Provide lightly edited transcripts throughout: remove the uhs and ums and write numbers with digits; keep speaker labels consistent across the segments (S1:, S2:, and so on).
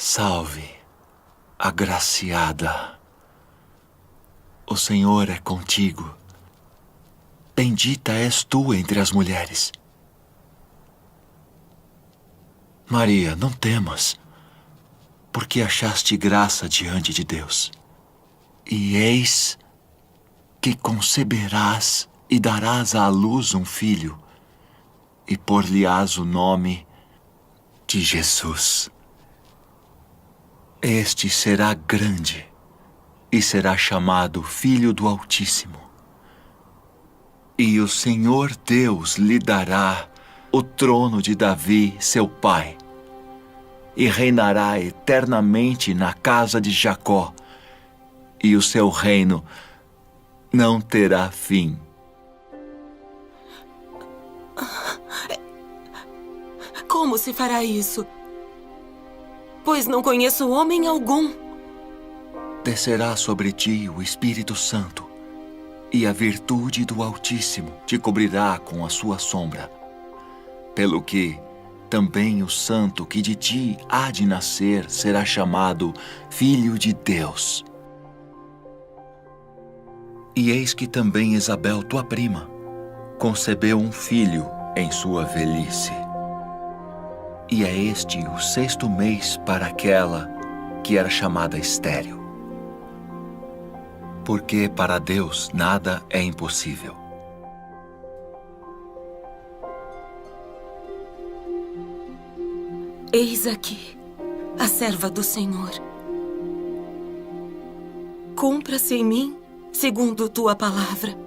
S1: Salve, agraciada. O Senhor é contigo. Bendita és tu entre as mulheres. Maria, não temas, porque achaste graça diante de Deus. E eis que conceberás e darás à luz um filho, e por-lhe-ás o nome de Jesus. Este será grande e será chamado Filho do Altíssimo. E o Senhor Deus lhe dará o trono de Davi, seu pai, e reinará eternamente na casa de Jacó, e o seu reino não terá fim.
S2: Como se fará isso? Pois não conheço homem algum.
S1: Descerá sobre ti o Espírito Santo, e a virtude do Altíssimo te cobrirá com a sua sombra. Pelo que também o santo que de ti há de nascer será chamado Filho de Deus. E eis que também Isabel, tua prima, concebeu um filho em sua velhice. E é este o 6º mês para aquela que era chamada estéril. Porque para Deus nada é impossível.
S2: Eis aqui a serva do Senhor. Cumpra-se em mim segundo tua palavra.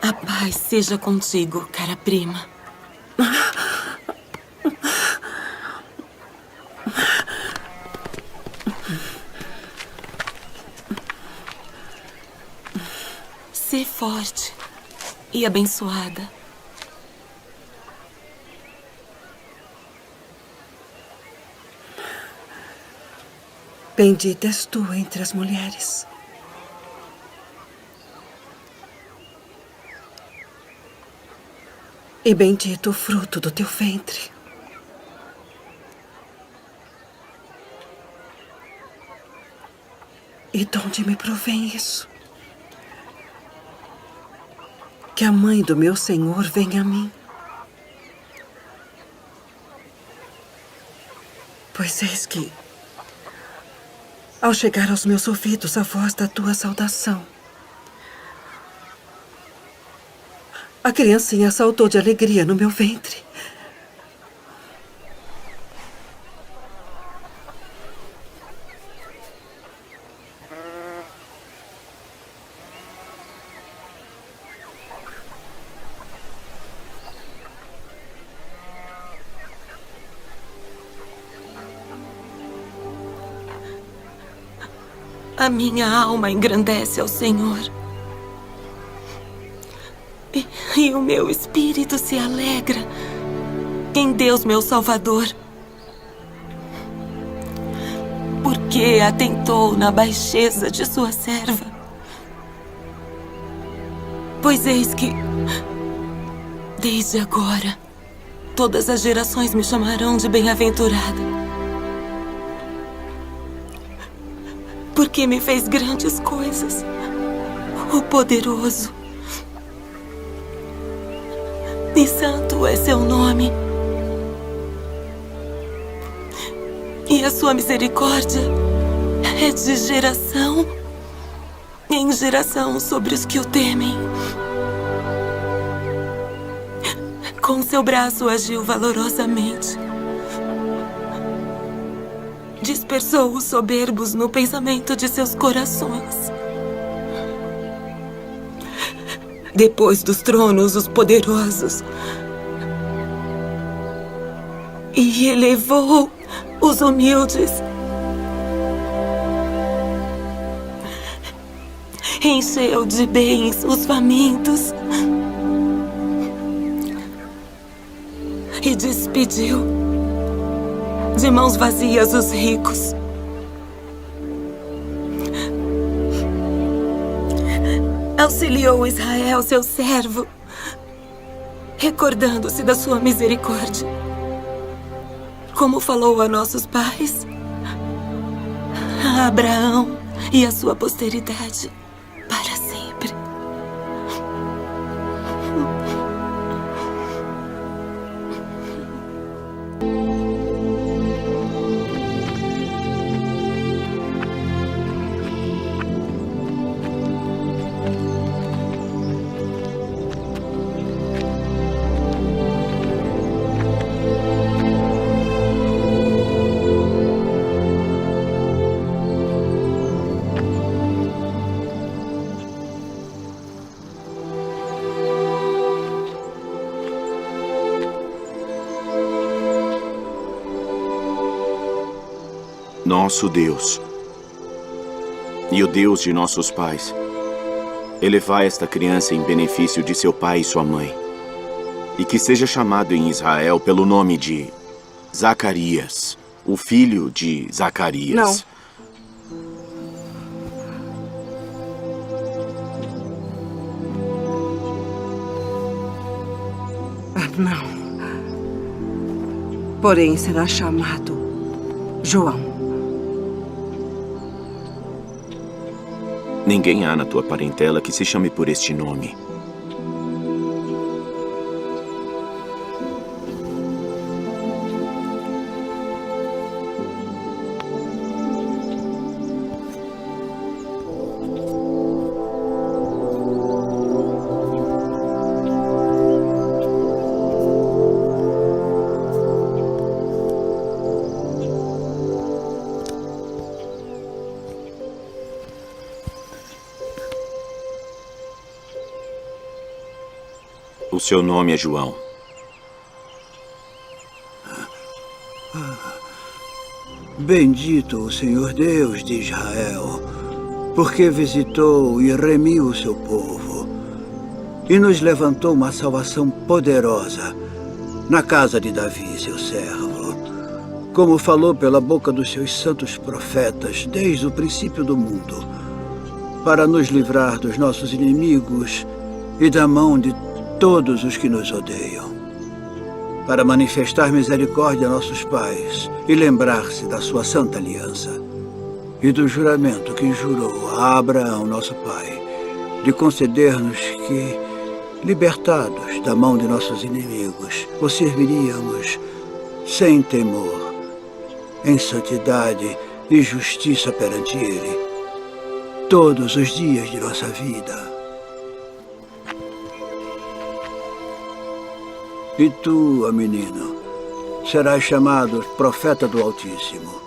S2: A paz seja contigo, cara prima. Sê forte e abençoada.
S3: Bendita és tu entre as mulheres. E bendito o fruto do teu ventre. E de onde me provém isso? Que a mãe do meu Senhor venha a mim. Pois eis que, ao chegar aos meus ouvidos a voz da tua saudação, a criancinha saltou de alegria no meu ventre.
S2: A minha alma engrandece ao Senhor. E o meu espírito se alegra em Deus, meu Salvador. Porque atentou na baixeza de sua serva. Pois eis que, desde agora, todas as gerações me chamarão de bem-aventurada. Porque me fez grandes coisas, o poderoso. E santo é seu nome. E a sua misericórdia é de geração em geração sobre os que o temem. Com seu braço agiu valorosamente. Dispersou os soberbos no pensamento de seus corações. Depois dos tronos, os poderosos. E elevou os humildes. Encheu de bens os famintos. E despediu de mãos vazias os ricos. Auxiliou Israel, seu servo, recordando-se da sua misericórdia, como falou a nossos pais, a Abraão e a sua posteridade para sempre.
S4: Nosso Deus e o Deus de nossos pais, elevai esta criança em benefício de seu pai e sua mãe, e que seja chamado em Israel pelo nome de Zacarias, o filho de Zacarias.
S3: Não. Porém, será chamado João.
S4: Ninguém há na tua parentela que se chame por este nome. O seu nome é João.
S5: Bendito o Senhor Deus de Israel, porque visitou e remiu o seu povo, e nos levantou uma salvação poderosa na casa de Davi, seu servo, como falou pela boca dos seus santos profetas desde o princípio do mundo, para nos livrar dos nossos inimigos e da mão de todos os que nos odeiam, para manifestar misericórdia a nossos pais e lembrar-se da sua santa aliança e do juramento que jurou a Abraão, nosso pai, de conceder-nos que, libertados da mão de nossos inimigos, o serviríamos sem temor, em santidade e justiça perante Ele, todos os dias de nossa vida. E tu, ó menino, serás chamado profeta do Altíssimo,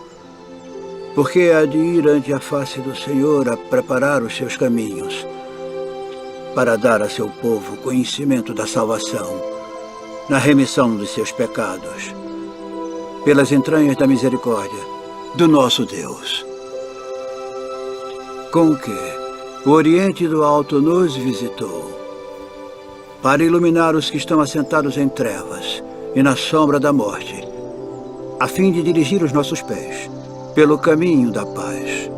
S5: porque há de ir ante a face do Senhor a preparar os seus caminhos, para dar a seu povo conhecimento da salvação, na remissão dos seus pecados, pelas entranhas da misericórdia do nosso Deus. Com que o Oriente do Alto nos visitou, para iluminar os que estão assentados em trevas e na sombra da morte, a fim de dirigir os nossos pés pelo caminho da paz.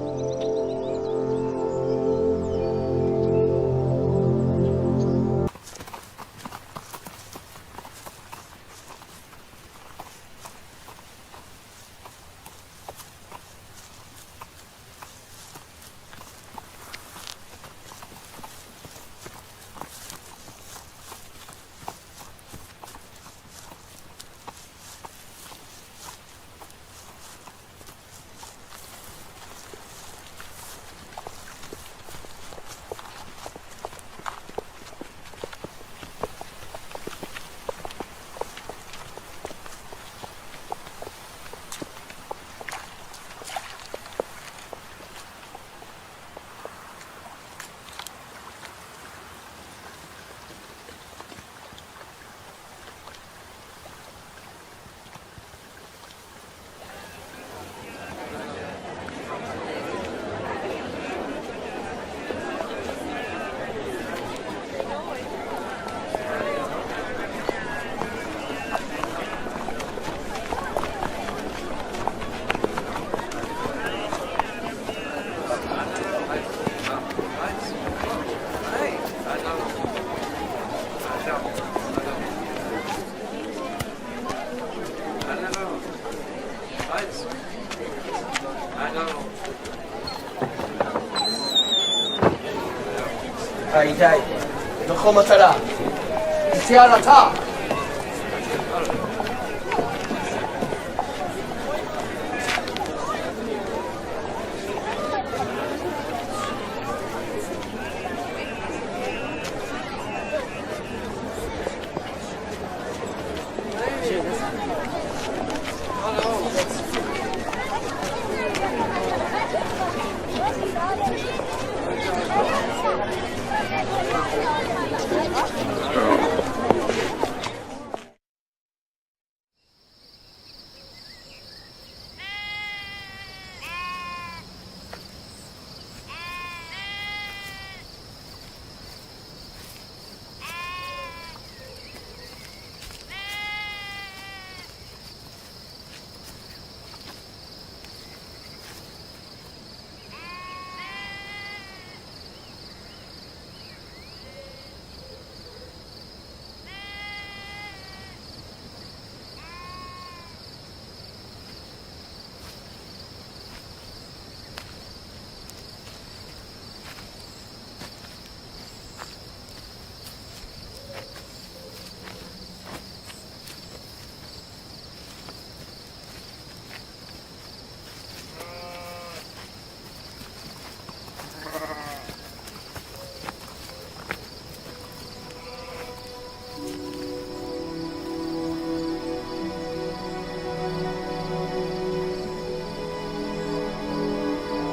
S6: די, נוכל מטרה. יציאה לתא.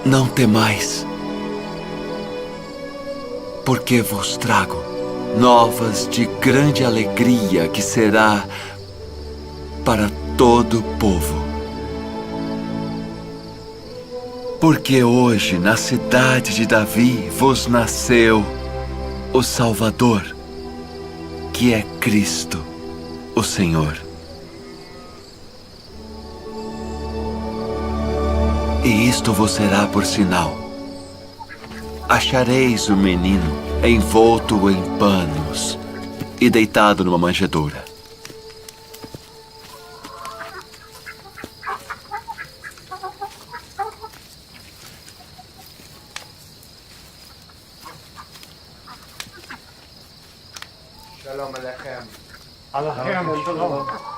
S1: Não temais, porque vos trago novas de grande alegria que será para todo o povo. Porque hoje na cidade de Davi vos nasceu o Salvador, que é Cristo, o Senhor. E isto vos será por sinal. Achareis o menino envolto em panos e deitado numa manjedoura.
S6: Shalom Aleichem.
S7: Aleichem, shalom.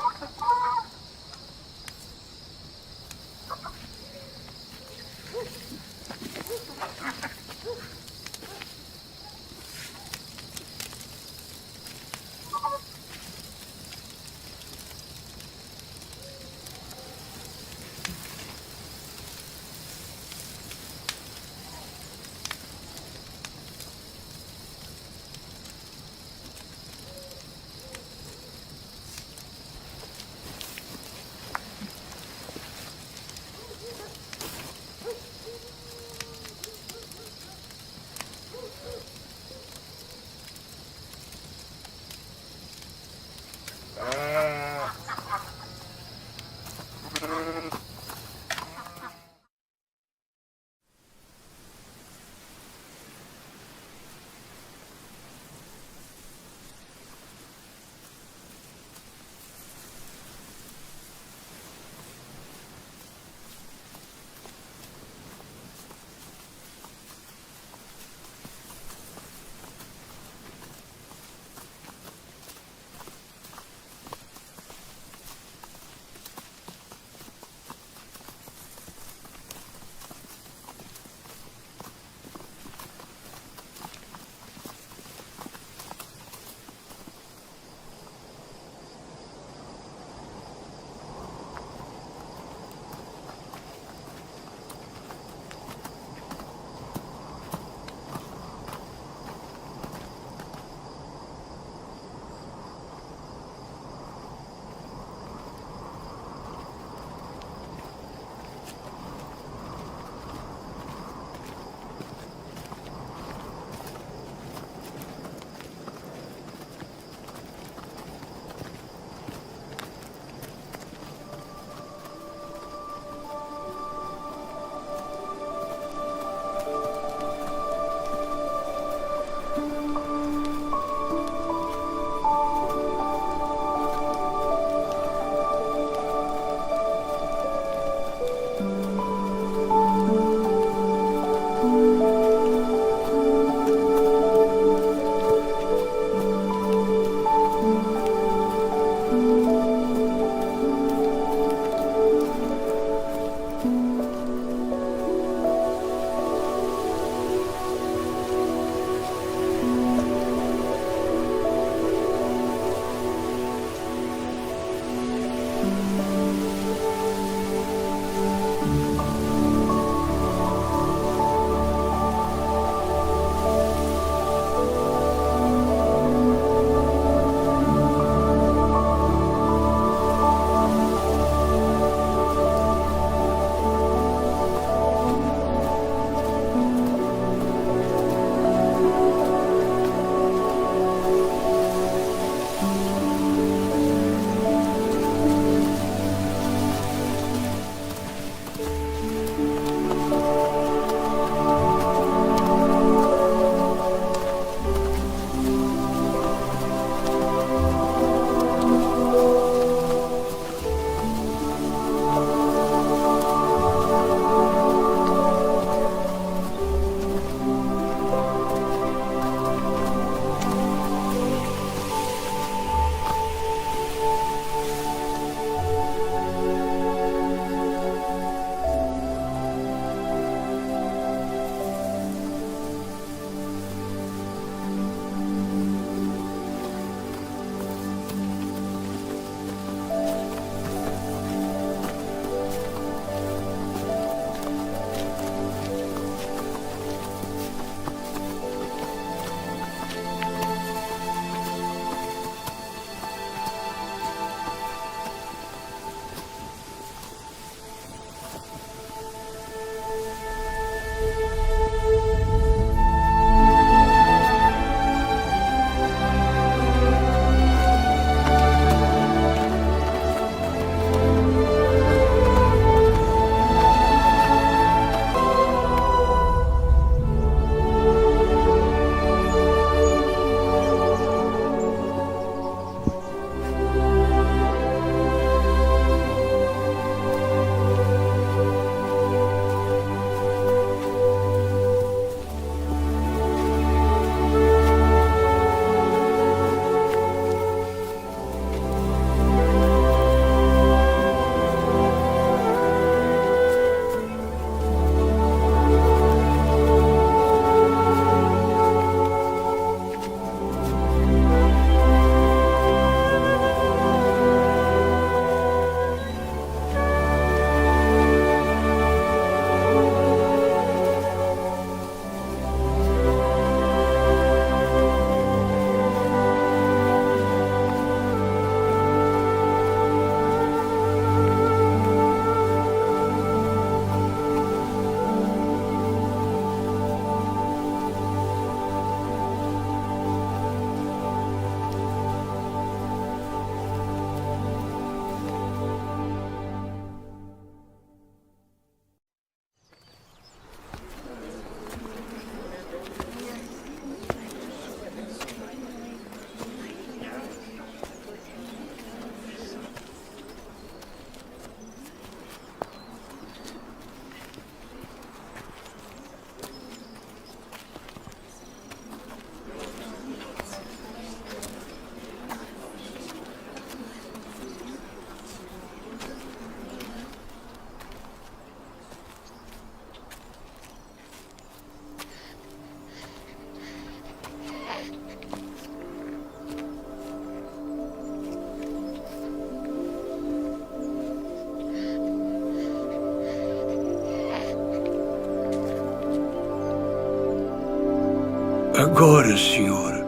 S8: Agora, Senhor,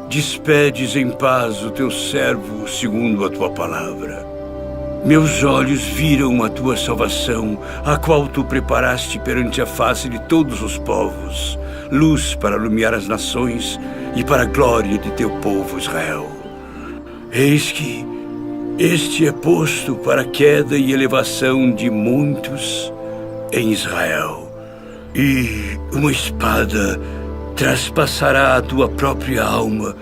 S8: despedes em paz o teu servo segundo a tua palavra. Meus olhos viram a tua salvação, a qual tu preparaste perante a face de todos os povos, luz para iluminar as nações e para a glória de teu povo Israel. Eis que este é posto para a queda e elevação de muitos em Israel, e uma espada traspassará a tua própria alma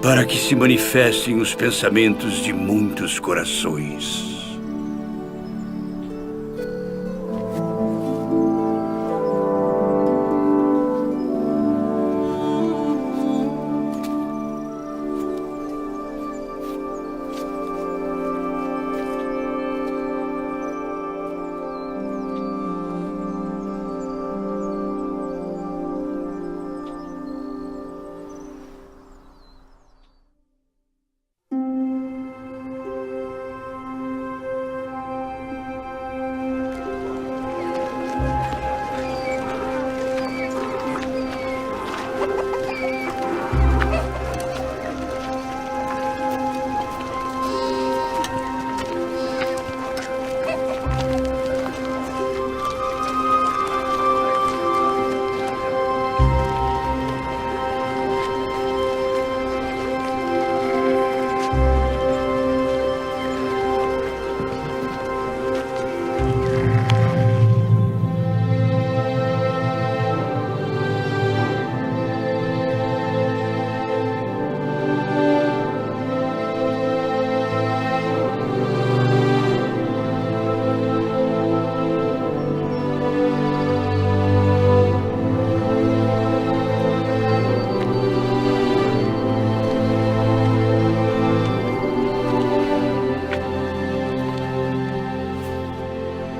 S8: para que se manifestem os pensamentos de muitos corações.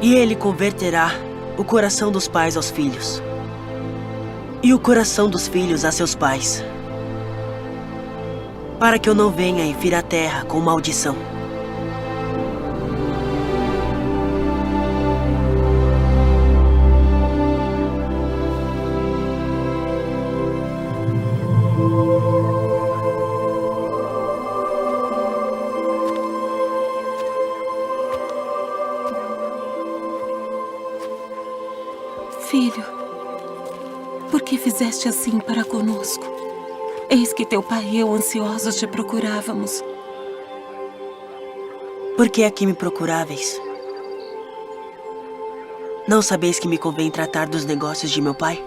S9: E ele converterá o coração dos pais aos filhos, e o coração dos filhos a seus pais, para que eu não venha e fira a terra com maldição.
S2: Filho, por que fizeste assim para conosco? Eis que teu pai e eu ansiosos te procurávamos.
S9: Por que aqui me procuráveis? Não sabeis que me convém tratar dos negócios de meu pai?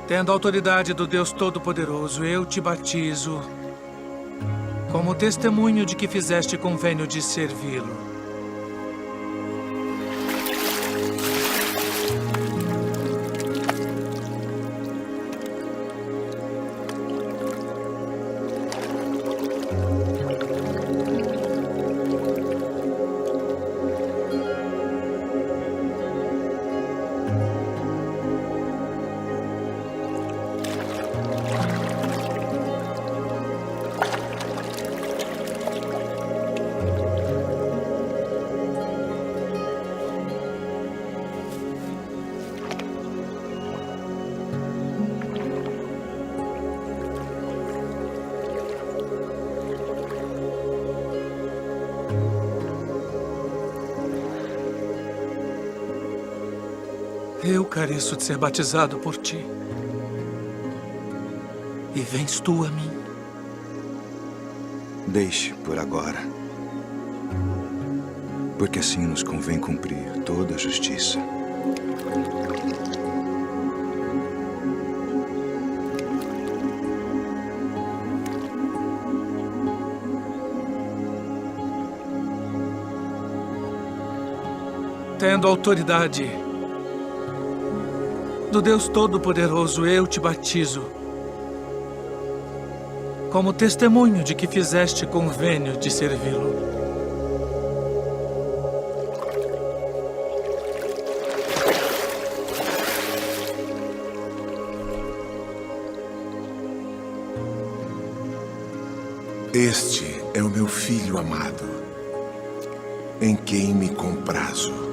S10: Tendo a autoridade do Deus Todo-Poderoso, eu te batizo como testemunho de que fizeste convênio de servi-lo. Eu careço de ser batizado por ti. E vens tu a mim.
S11: Deixe por agora. Porque assim nos convém cumprir toda a justiça.
S10: Tendo autoridade do Deus Todo-Poderoso, eu te batizo, como testemunho de que fizeste convênio de servi-lo.
S12: Este é o meu filho amado, em quem me comprazo.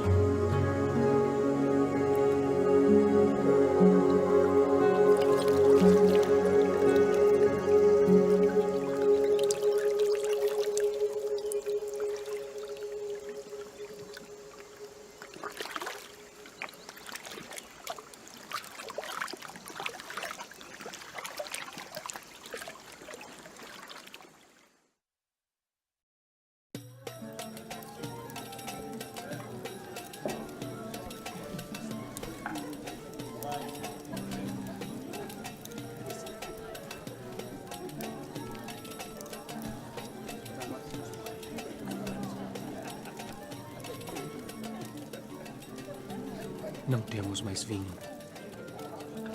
S13: Não temos mais vinho.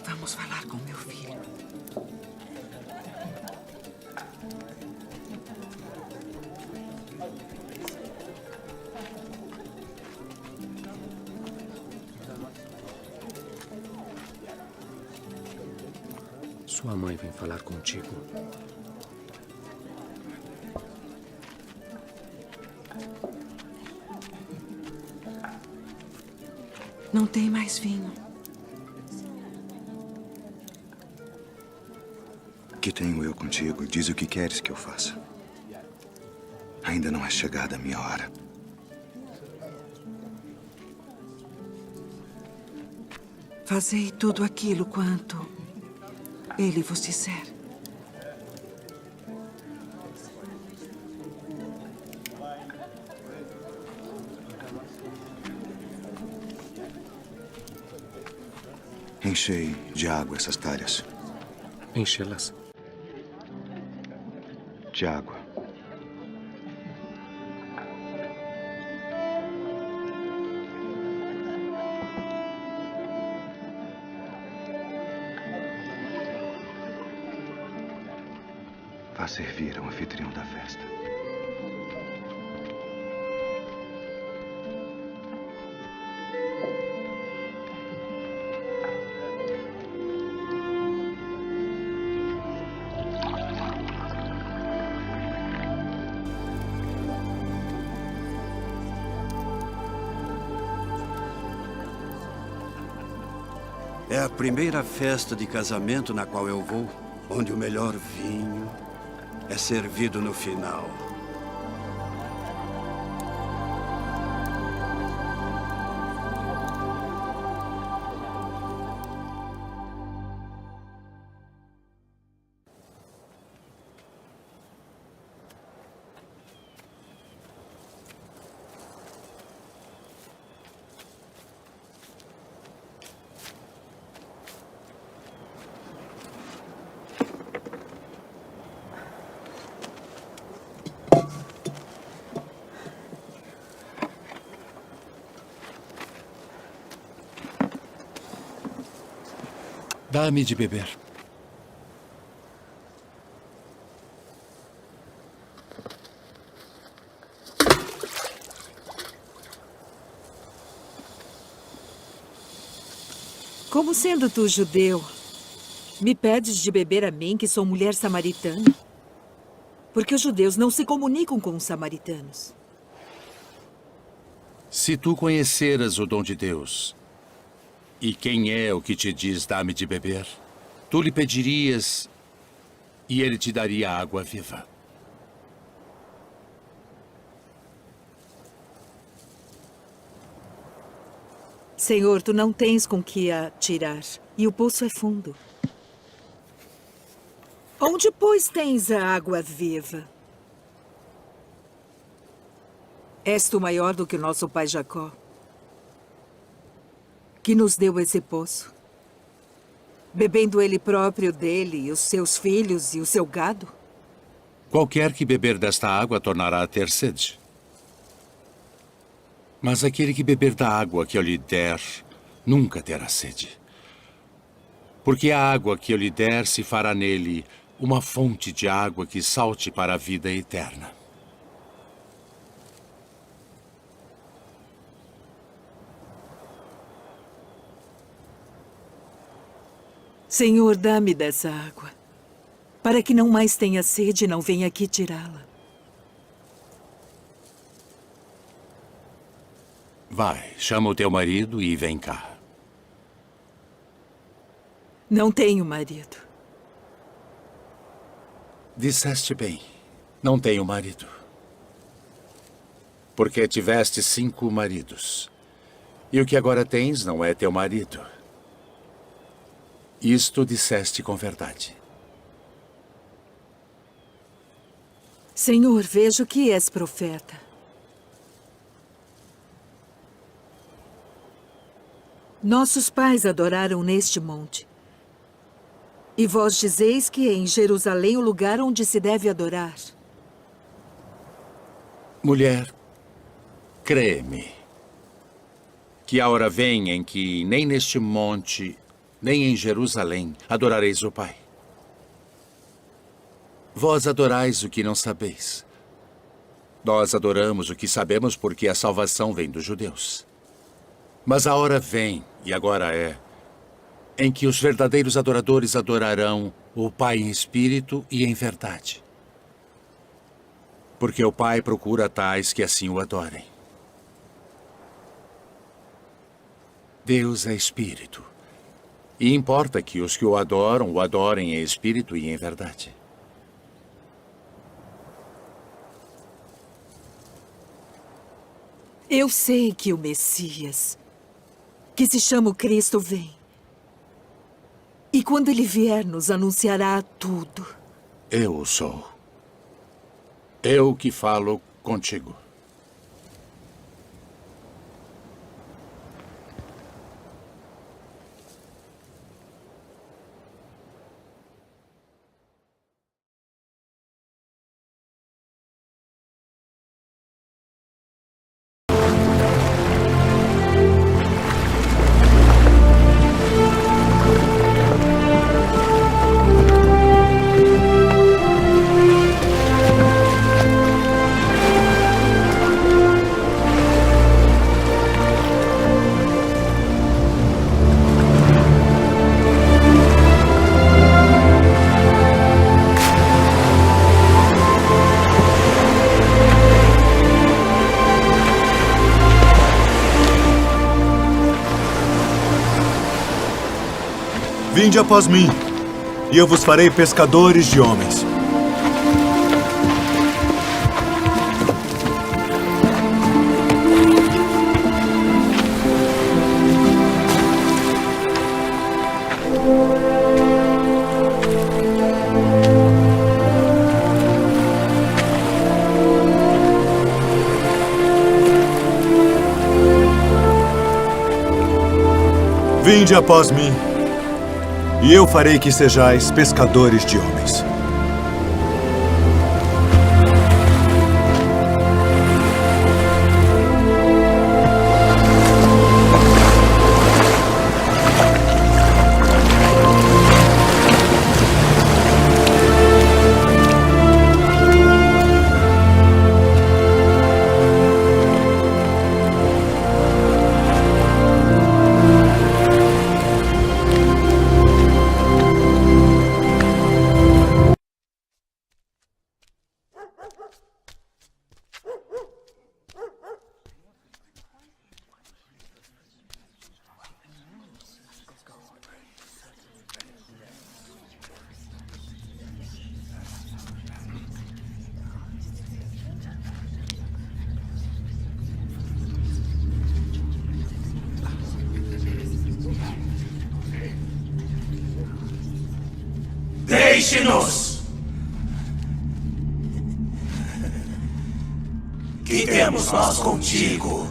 S3: Vamos falar com meu filho.
S13: Sua mãe vem falar contigo.
S3: Não tem mais vinho.
S11: Que tenho eu contigo? Diz o que queres que eu faça. Ainda não é chegada a minha hora.
S3: Fazei tudo aquilo quanto ele vos disser.
S11: Enchei de água essas talhas.
S13: Enchê-las.
S11: De água. Vá servir ao anfitrião da festa.
S8: É a primeira festa de casamento na qual eu vou, onde o melhor vinho é servido no final.
S14: Dá-me de beber.
S15: Como sendo tu judeu, me pedes de beber a mim, que sou mulher samaritana? Porque os judeus não se comunicam com os samaritanos.
S14: Se tu conheceras o dom de Deus, e quem é o que te diz, dá-me de beber, tu lhe pedirias e ele te daria água viva.
S15: Senhor, tu não tens com que a tirar, e o poço é fundo. Onde, pois, tens a água viva? És tu maior do que o nosso pai Jacó, que nos deu esse poço, bebendo ele próprio dele, e os seus filhos e o seu gado?
S14: Qualquer que beber desta água tornará a ter sede. Mas aquele que beber da água que eu lhe der, nunca terá sede. Porque a água que eu lhe der se fará nele uma fonte de água que salte para a vida eterna.
S15: Senhor, dá-me dessa água, para que não mais tenha sede e não venha aqui tirá-la.
S14: Vai, chama o teu marido e vem cá.
S15: Não tenho marido.
S14: Disseste bem, não tenho marido. Porque tiveste 5 maridos. E o que agora tens não é teu marido. Isto disseste com verdade.
S15: Senhor, vejo que és profeta. Nossos pais adoraram neste monte. E vós dizeis que é em Jerusalém o lugar onde se deve adorar.
S14: Mulher, crê-me, que a hora vem em que nem neste monte, nem em Jerusalém adorareis o Pai. Vós adorais o que não sabeis. Nós adoramos o que sabemos porque a salvação vem dos judeus. Mas a hora vem, e agora é, em que os verdadeiros adoradores adorarão o Pai em espírito e em verdade. Porque o Pai procura tais que assim o adorem. Deus é espírito. E importa que os que o adorem em espírito e em verdade.
S15: Eu sei que o Messias, que se chama o Cristo, vem. E quando ele vier, nos anunciará tudo.
S14: Eu o sou. Eu que falo contigo.
S16: Vinde após mim, e eu vos farei pescadores de homens. Vinde após mim, e eu farei que sejais pescadores de homens.
S17: Deixe-nos! Que iremos nós contigo,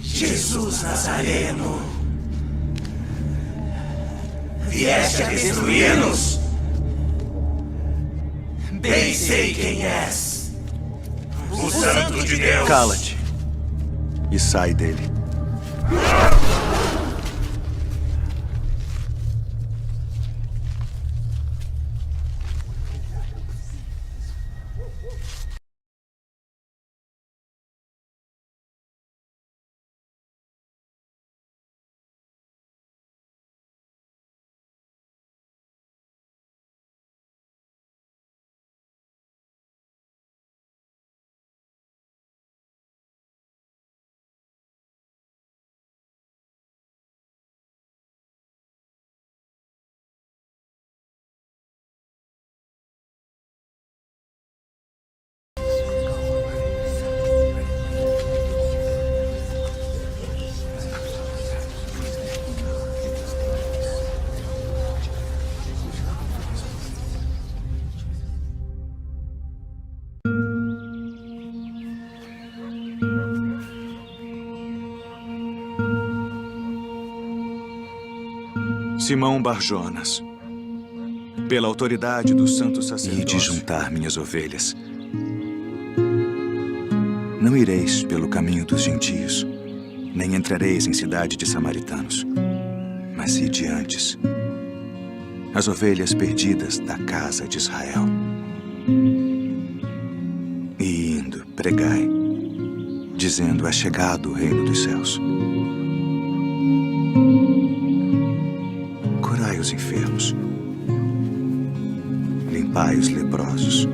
S17: Jesus Nazareno. Vieste a destruir-nos? Bem sei quem és. O Santo de Deus.
S16: Cala-te e sai dele. Simão Barjonas, pela autoridade do santo sacerdócio, e de juntar minhas ovelhas. Não ireis pelo caminho dos gentios, nem entrareis em cidade de samaritanos, mas ide antes, as ovelhas perdidas da casa de Israel. E indo, pregai, dizendo: é chegado o reino dos céus. Curai os enfermos, limpai os leprosos,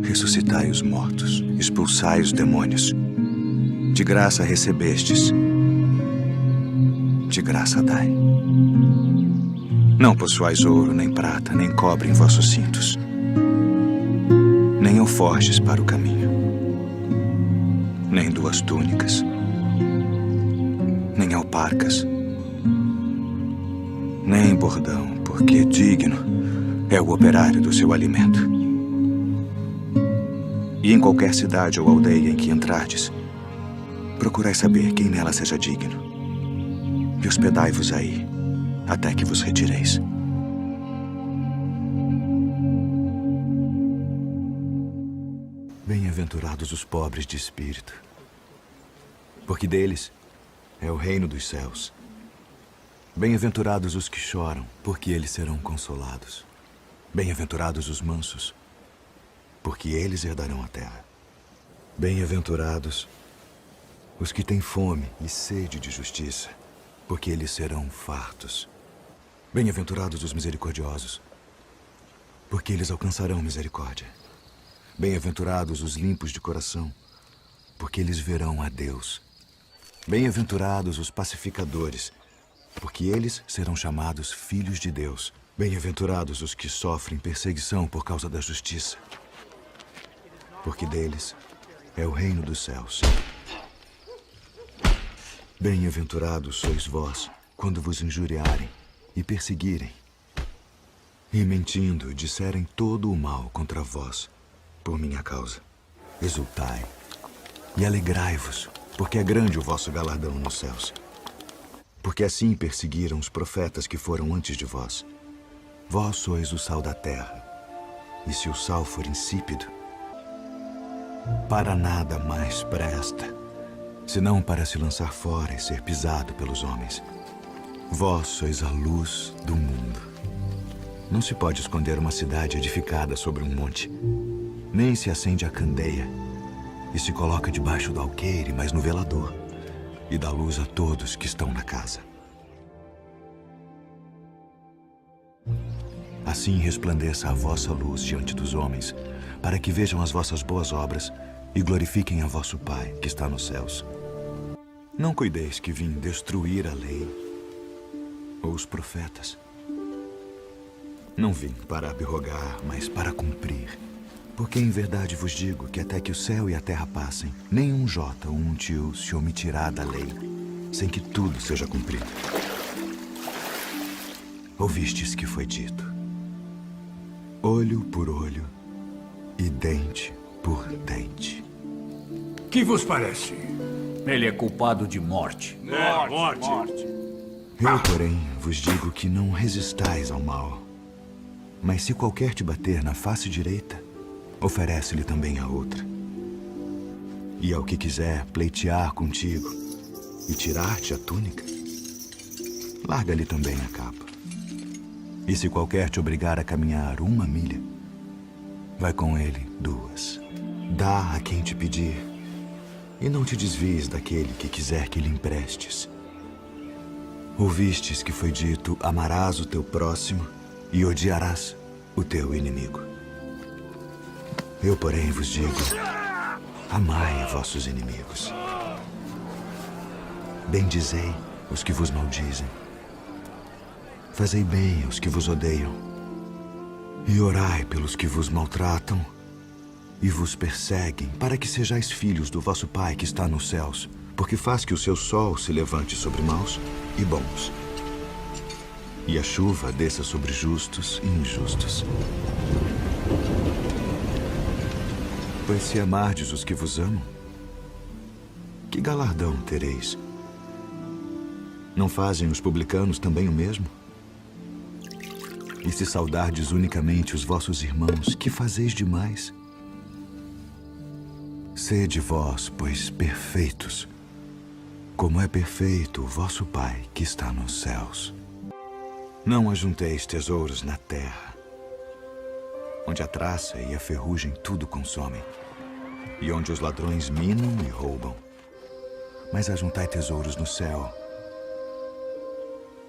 S16: ressuscitai os mortos, expulsai os demônios. De graça recebestes, de graça dai. Não possuais ouro, nem prata, nem cobre em vossos cintos, nem alforjes para o caminho, nem 2 túnicas, nem alparcas, nem bordão, porque digno é o operário do seu alimento. E em qualquer cidade ou aldeia em que entrardes, procurai saber quem nela seja digno, e hospedai-vos aí, até que vos retireis. Bem-aventurados os pobres de espírito, porque deles é o reino dos céus. Bem-aventurados os que choram, porque eles serão consolados. Bem-aventurados os mansos, porque eles herdarão a terra. Bem-aventurados os que têm fome e sede de justiça, porque eles serão fartos. Bem-aventurados os misericordiosos, porque eles alcançarão misericórdia. Bem-aventurados os limpos de coração, porque eles verão a Deus. Bem-aventurados os pacificadores, porque eles serão chamados filhos de Deus. Bem-aventurados os que sofrem perseguição por causa da justiça, porque deles é o reino dos céus. Bem-aventurados sois vós, quando vos injuriarem e perseguirem, e mentindo disserem todo o mal contra vós, por minha causa. Exultai e alegrai-vos, porque é grande o vosso galardão nos céus. Porque assim perseguiram os profetas que foram antes de vós. Vós sois o sal da terra, e se o sal for insípido, para nada mais presta, senão para se lançar fora e ser pisado pelos homens. Vós sois a luz do mundo. Não se pode esconder uma cidade edificada sobre um monte, nem se acende a candeia e se coloca debaixo do alqueire, mas no velador, e dá luz a todos que estão na casa. Assim resplandeça a vossa luz diante dos homens, para que vejam as vossas boas obras e glorifiquem a vosso Pai que está nos céus. Não cuideis que vim destruir a lei ou os profetas. Não vim para abrogar, mas para cumprir. Porque em verdade vos digo que até que o céu e a terra passem, nem um jota ou um tio se omitirá da lei, sem que tudo seja cumprido. Ouvistes que foi dito: olho por olho e dente por dente.
S8: Que vos parece?
S18: Ele é culpado de morte.
S8: Morte.
S16: Eu, porém, vos digo que não resistais ao mal. Mas se qualquer te bater na face direita, oferece-lhe também a outra. E ao que quiser pleitear contigo e tirar-te a túnica, larga-lhe também a capa. E se qualquer te obrigar a caminhar 1 milha, vai com ele 2. Dá a quem te pedir, e não te desvies daquele que quiser que lhe emprestes. Ouvistes que foi dito: amarás o teu próximo e odiarás o teu inimigo. Eu, porém, vos digo: amai vossos inimigos. Bendizei os que vos maldizem. Fazei bem aos que vos odeiam. E orai pelos que vos maltratam e vos perseguem, para que sejais filhos do vosso Pai que está nos céus, porque faz que o seu sol se levante sobre maus e bons, e a chuva desça sobre justos e injustos. Pois se amardes os que vos amam, que galardão tereis? Não fazem os publicanos também o mesmo? E se saudardes unicamente os vossos irmãos, que fazeis demais? Sede vós, pois, perfeitos, como é perfeito o vosso Pai que está nos céus. Não ajunteis tesouros na terra, onde a traça e a ferrugem tudo consomem, e onde os ladrões minam e roubam. Mas ajuntai tesouros no céu,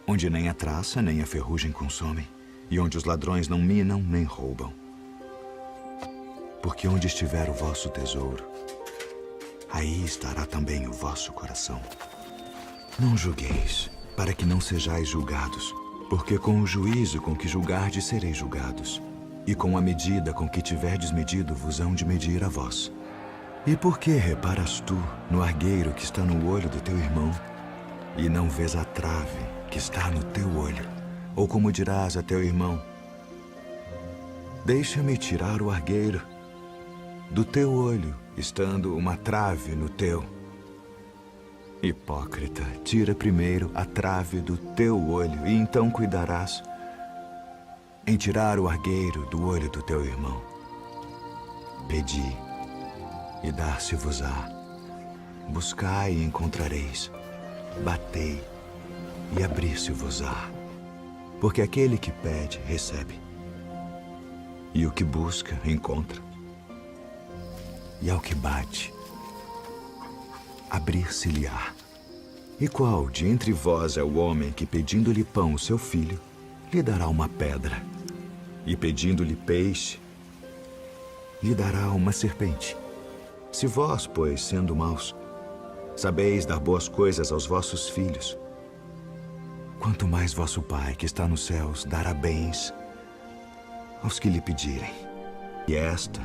S16: onde nem a traça nem a ferrugem consomem, e onde os ladrões não minam nem roubam. Porque onde estiver o vosso tesouro, aí estará também o vosso coração. Não julgueis, para que não sejais julgados, porque com o juízo com que julgardes sereis julgados, e com a medida com que tiverdes medido vos hão de medir a vós. E por que reparas tu no argueiro que está no olho do teu irmão, e não vês a trave que está no teu olho? Ou como dirás a teu irmão: deixa-me tirar o argueiro do teu olho, estando uma trave no teu? Hipócrita, tira primeiro a trave do teu olho, e então cuidarás em tirar o argueiro do olho do teu irmão. Pedi, e dar-se-vos-á. Buscai e encontrareis. Batei, e abrir-se-vos-á. Porque aquele que pede, recebe. E o que busca, encontra. E ao que bate, abrir-se-lhe-á. E qual de entre vós é o homem que, pedindo-lhe pão o seu filho, lhe dará uma pedra? E pedindo-lhe peixe, lhe dará uma serpente? Se vós, pois, sendo maus, sabeis dar boas coisas aos vossos filhos, quanto mais vosso Pai, que está nos céus, dará bens aos que lhe pedirem. E esta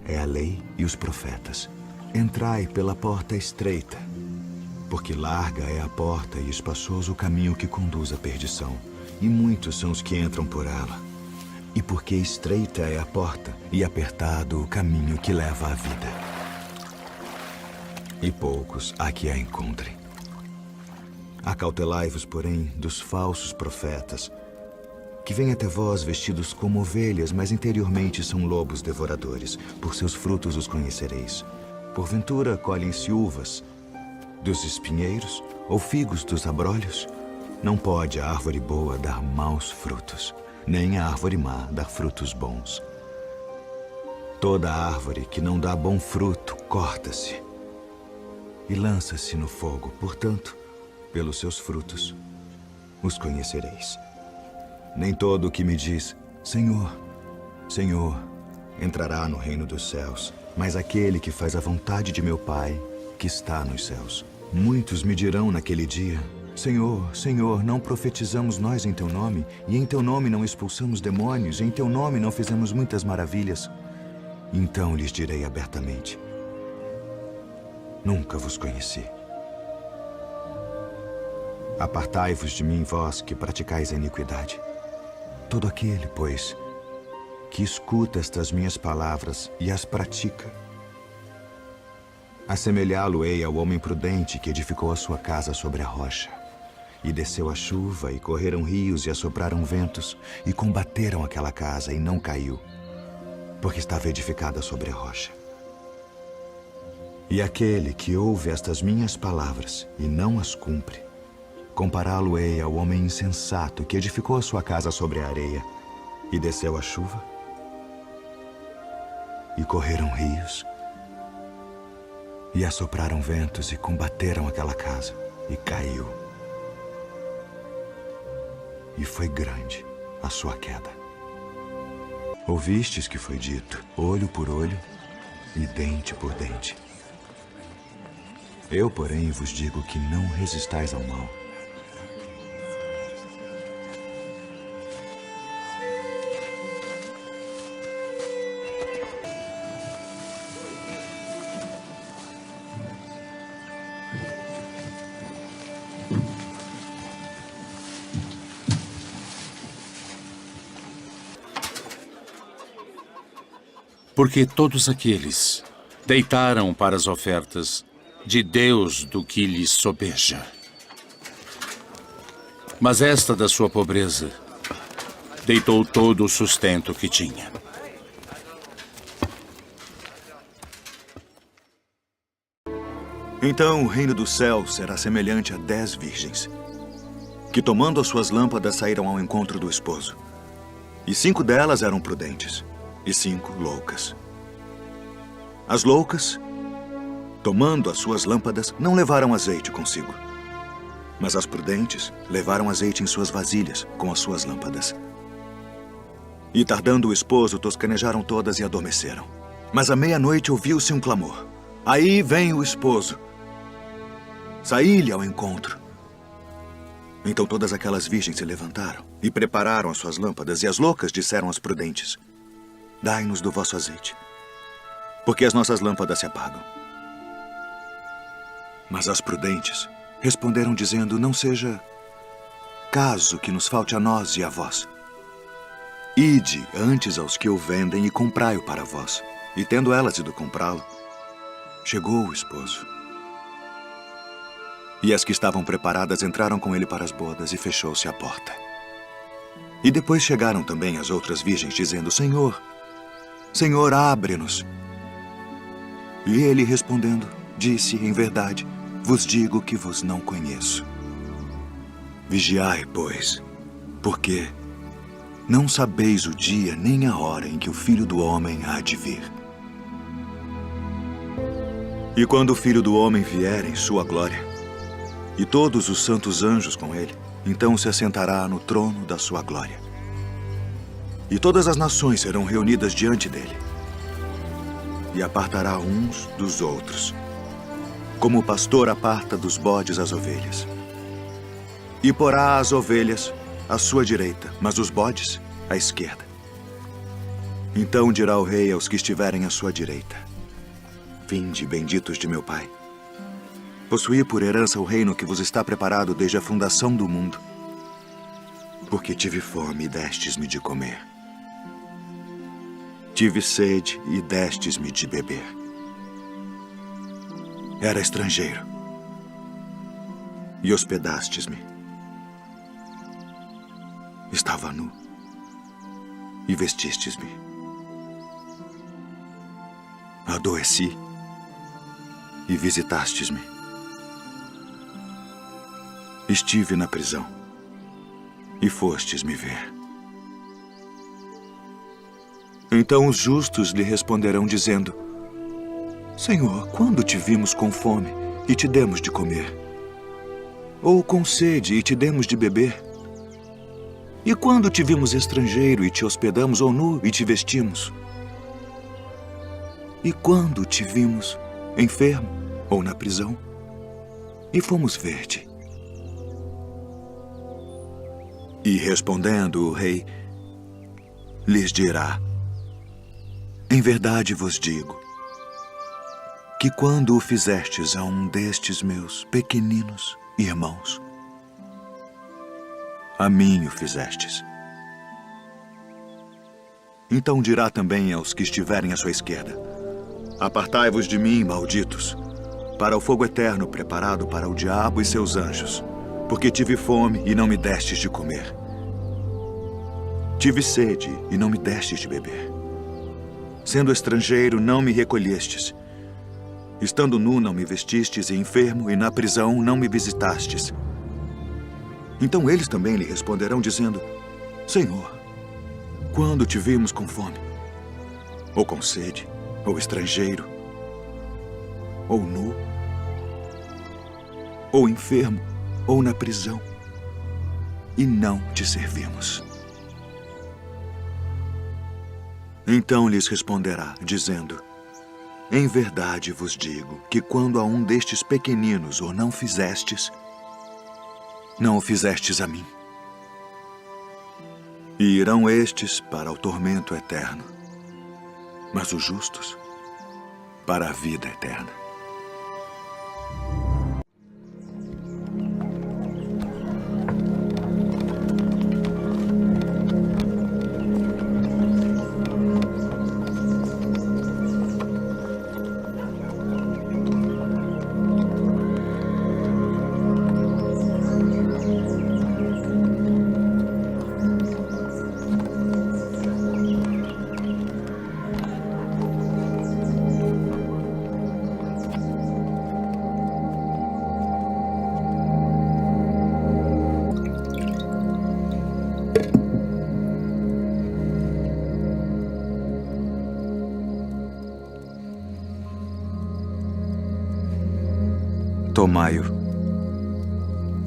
S16: é a lei e os profetas. Entrai pela porta estreita, porque larga é a porta e espaçoso o caminho que conduz à perdição, e muitos são os que entram por ela. E porque estreita é a porta e apertado o caminho que leva à vida, e poucos há que a encontrem. Acautelai-vos, porém, dos falsos profetas, que vêm até vós vestidos como ovelhas, mas interiormente são lobos devoradores. Por seus frutos os conhecereis. Porventura colhem-se uvas dos espinheiros ou figos dos abrolhos? Não pode a árvore boa dar maus frutos, nem a árvore má dar frutos bons. Toda árvore que não dá bom fruto corta-se e lança-se no fogo. Portanto, pelos seus frutos os conhecereis. Nem todo o que me diz, Senhor, Senhor, entrará no reino dos céus, mas aquele que faz a vontade de meu Pai, que está nos céus. Muitos me dirão naquele dia: Senhor, Senhor, não profetizamos nós em teu nome, e em teu nome não expulsamos demônios, e em teu nome não fizemos muitas maravilhas? Então lhes direi abertamente: nunca vos conheci. Apartai-vos de mim, vós que praticais a iniquidade. Todo aquele, pois, que escuta estas minhas palavras e as pratica, Assemelhá-lo-ei ao homem prudente que edificou a sua casa sobre a rocha. E desceu a chuva, e correram rios, e assopraram ventos, e combateram aquela casa, e não caiu, porque estava edificada sobre a rocha. E aquele que ouve estas minhas palavras, e não as cumpre, compará-lo-ei ao homem insensato que edificou a sua casa sobre a areia, e desceu a chuva, e correram rios, e assopraram ventos, e combateram aquela casa, e caiu. E foi grande a sua queda. Ouvistes que foi dito, olho por olho e dente por dente. Eu, porém, vos digo que não resistais ao mal.
S14: Porque todos aqueles deitaram para as ofertas de Deus do que lhes sobeja. Mas esta da sua pobreza deitou todo o sustento que tinha.
S16: Então o reino do céu será semelhante a 10 virgens, que tomando as suas lâmpadas saíram ao encontro do esposo. E 5 delas eram prudentes, e 5 loucas. As loucas, tomando as suas lâmpadas, não levaram azeite consigo. Mas as prudentes levaram azeite em suas vasilhas com as suas lâmpadas. E tardando o esposo, toscanejaram todas e adormeceram. Mas à meia-noite ouviu-se um clamor. Aí vem o esposo. Saí-lhe ao encontro. Então todas aquelas virgens se levantaram e prepararam as suas lâmpadas, e as loucas disseram às prudentes: Dai-nos do vosso azeite, porque as nossas lâmpadas se apagam. Mas as prudentes responderam dizendo: Não seja caso que nos falte a nós e a vós. Ide antes aos que o vendem e comprai-o para vós. E tendo elas ido comprá-lo, chegou o esposo. E as que estavam preparadas entraram com ele para as bodas, e fechou-se a porta. E depois chegaram também as outras virgens, dizendo: Senhor, Senhor, abre-nos. E ele, respondendo, disse: Em verdade, vos digo que vos não conheço. Vigiai, pois, porque não sabeis o dia nem a hora em que o Filho do Homem há de vir. E quando o Filho do Homem vier em sua glória, e todos os santos anjos com ele, então se assentará no trono da sua glória. E todas as nações serão reunidas diante dele. E apartará uns dos outros, como o pastor aparta dos bodes as ovelhas. E porá as ovelhas à sua direita, mas os bodes à esquerda. Então dirá o rei aos que estiverem à sua direita: Vinde, benditos de meu Pai. Possuí por herança o reino que vos está preparado desde a fundação do mundo. Porque tive fome e destes-me de comer. Tive sede e destes-me de beber. Era estrangeiro e hospedastes-me. Estava nu e vestistes-me. Adoeci e visitastes-me. Estive na prisão e fostes me ver. Então os justos lhe responderão dizendo: Senhor, quando te vimos com fome e te demos de comer? Ou com sede e te demos de beber? E quando te vimos estrangeiro e te hospedamos, ou nu e te vestimos? E quando te vimos enfermo ou na prisão e fomos ver-te? E respondendo o rei, lhes dirá: Em verdade vos digo, que quando o fizestes a um destes meus pequeninos irmãos, a mim o fizestes. Então dirá também aos que estiverem à sua esquerda: Apartai-vos de mim, malditos, para o fogo eterno preparado para o diabo e seus anjos, porque tive fome e não me destes de comer. Tive sede e não me destes de beber. Sendo estrangeiro, não me recolhestes. Estando nu, não me vestistes, e enfermo, e na prisão, não me visitastes. Então eles também lhe responderão, dizendo: Senhor, quando te vimos com fome, ou com sede, ou estrangeiro, ou nu, ou enfermo, ou na prisão, e não te servimos? Então lhes responderá, dizendo: Em verdade vos digo que quando a um destes pequeninos o não fizestes, não o fizestes a mim. E irão estes para o tormento eterno, mas os justos para a vida eterna. Tomai-o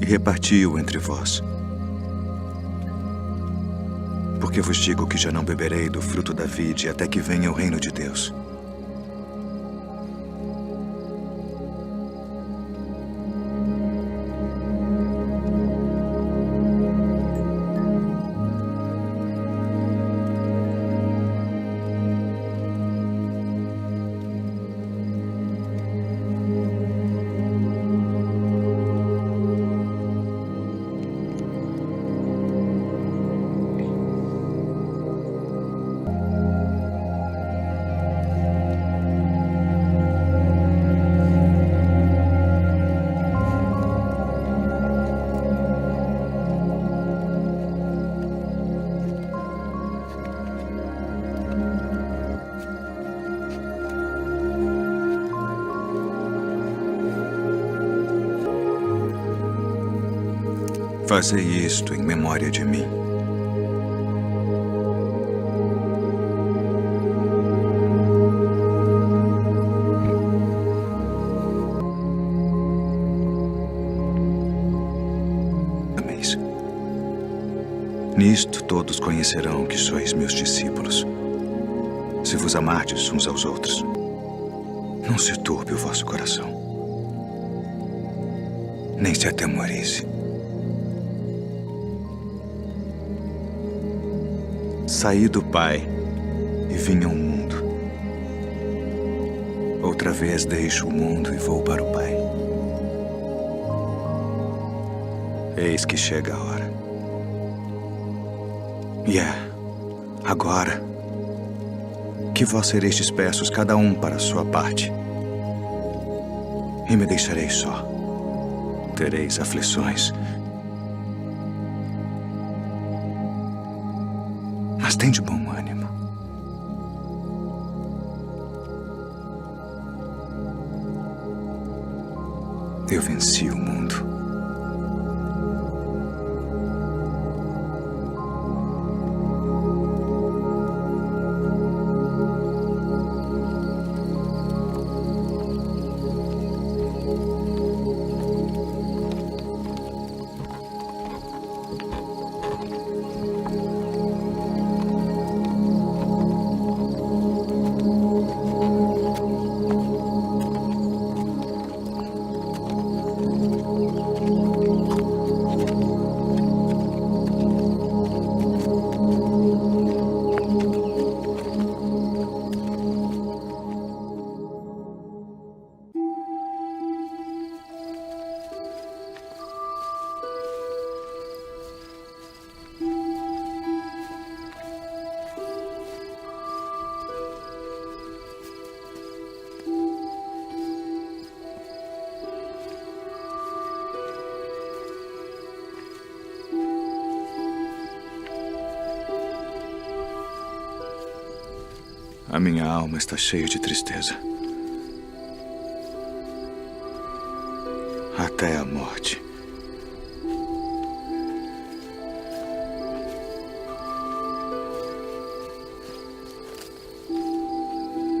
S16: e reparti-o entre vós. Porque vos digo que já não beberei do fruto da vide até que venha o reino de Deus. Fazei isto em memória de mim. Ameis. Nisto todos conhecerão que sois meus discípulos, se vos amardes uns aos outros. Não se turbe o vosso coração, nem se atemorize. Saí do Pai e vim ao mundo. Outra vez deixo o mundo e vou para o Pai. Eis que chega a hora. E agora, que vós sereis dispersos, cada um para a sua parte. E me deixareis só. Tereis aflições. Mas tende bom ânimo. Eu venci o mundo.
S11: A minha alma está cheia de tristeza. Até a morte.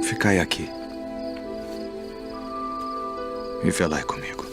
S11: Ficai aqui. E velai comigo.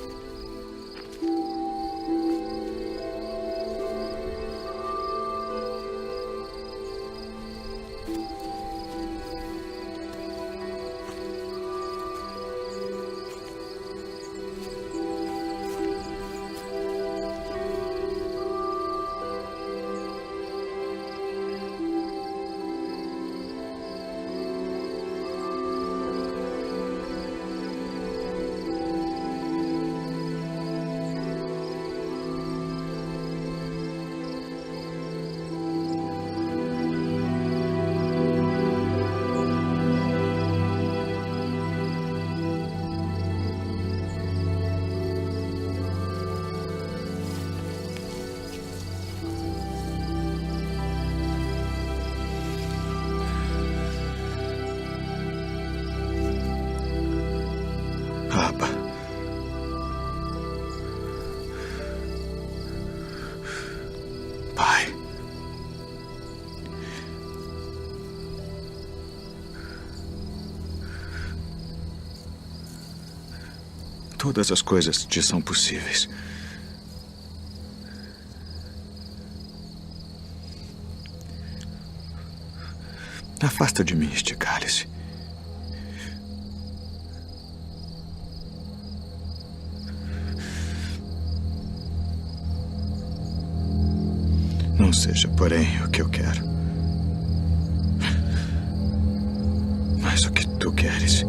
S11: Abba. Pai. Todas as coisas te são possíveis. Afasta de mim este cálice. Não seja, porém, o que eu quero, mas o que tu queres.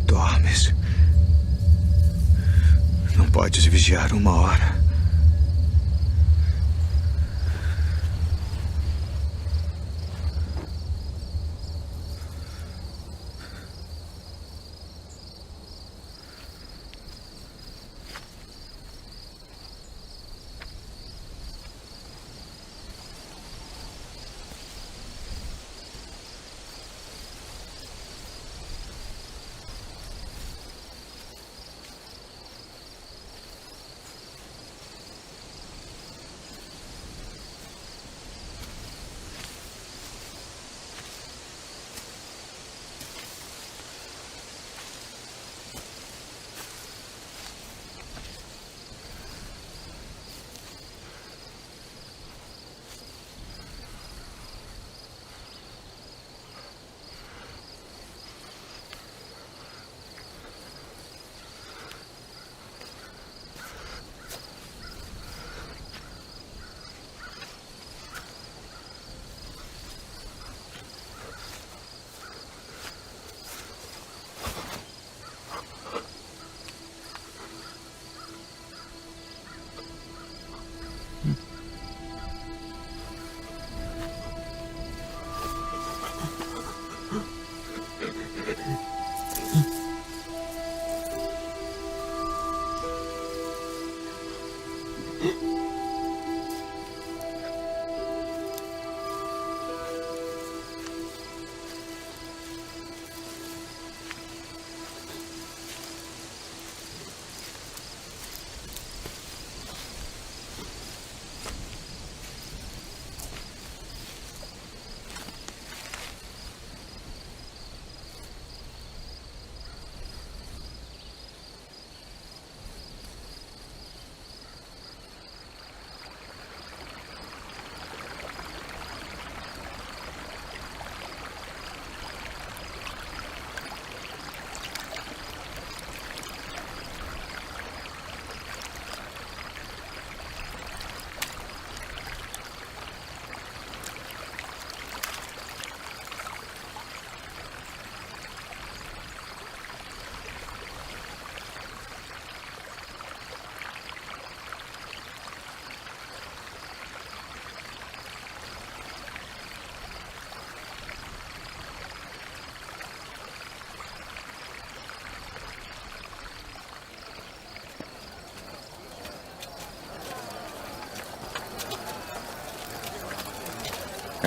S11: Dormes. Não podes vigiar uma hora.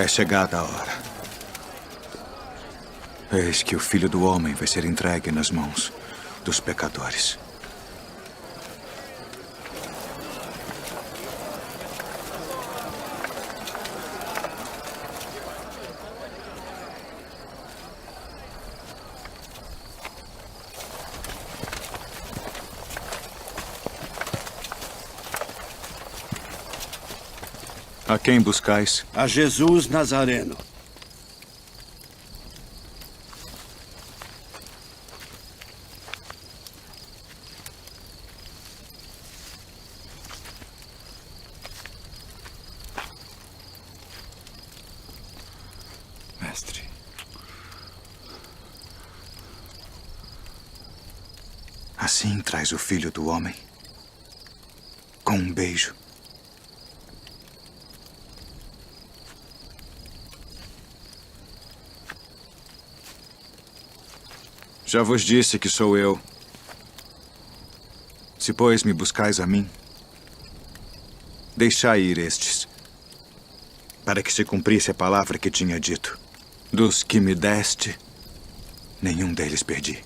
S11: É chegada a hora. Eis que o Filho do Homem vai ser entregue nas mãos dos pecadores. A quem buscais?
S19: A Jesus Nazareno.
S11: Mestre. Assim traz o Filho do Homem? Com um beijo. Já vos disse que sou eu. Se, pois, me buscais a mim, deixai ir estes, para que se cumprisse a palavra que tinha dito. Dos que me deste, nenhum deles perdi.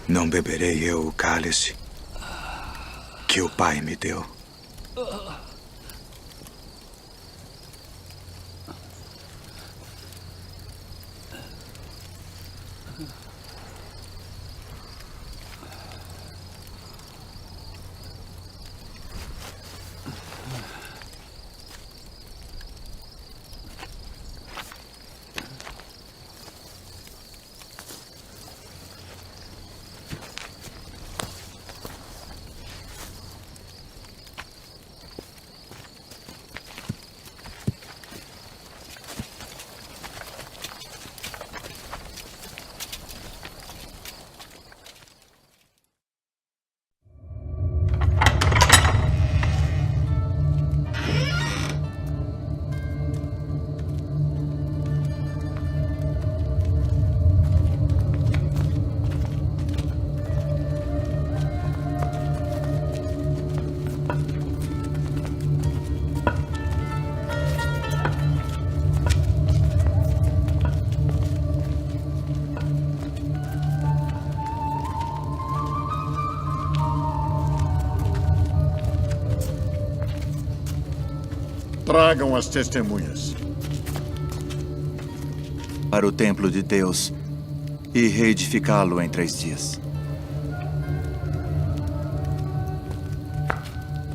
S11: Não beberei eu o cálice que o Pai me deu.
S19: Tragam as testemunhas.
S1: Para o templo de Deus e reedificá-lo em 3 dias.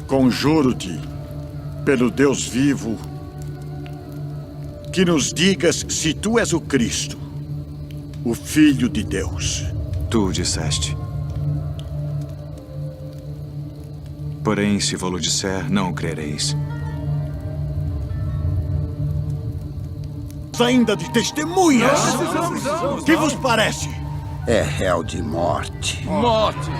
S19: Conjuro-te, pelo Deus vivo, que nos digas se tu és o Cristo, o Filho de Deus.
S11: Tu o disseste. Porém, se vou-lo disser, não o crereis.
S19: Ainda de testemunhas! Que vos parece?
S20: É réu de morte.
S18: Morte!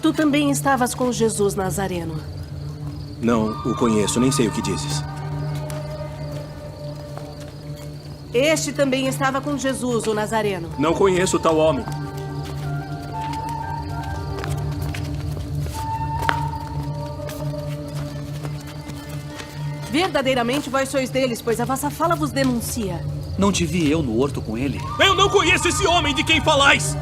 S9: Tu também estavas com Jesus Nazareno.
S21: Não o conheço, nem sei o que dizes.
S9: Este também estava com Jesus, o Nazareno.
S21: Não conheço tal homem.
S9: Verdadeiramente vós sois deles, pois a vossa fala vos denuncia.
S18: Não te vi eu no horto com ele?
S21: Eu não conheço esse homem de quem falais!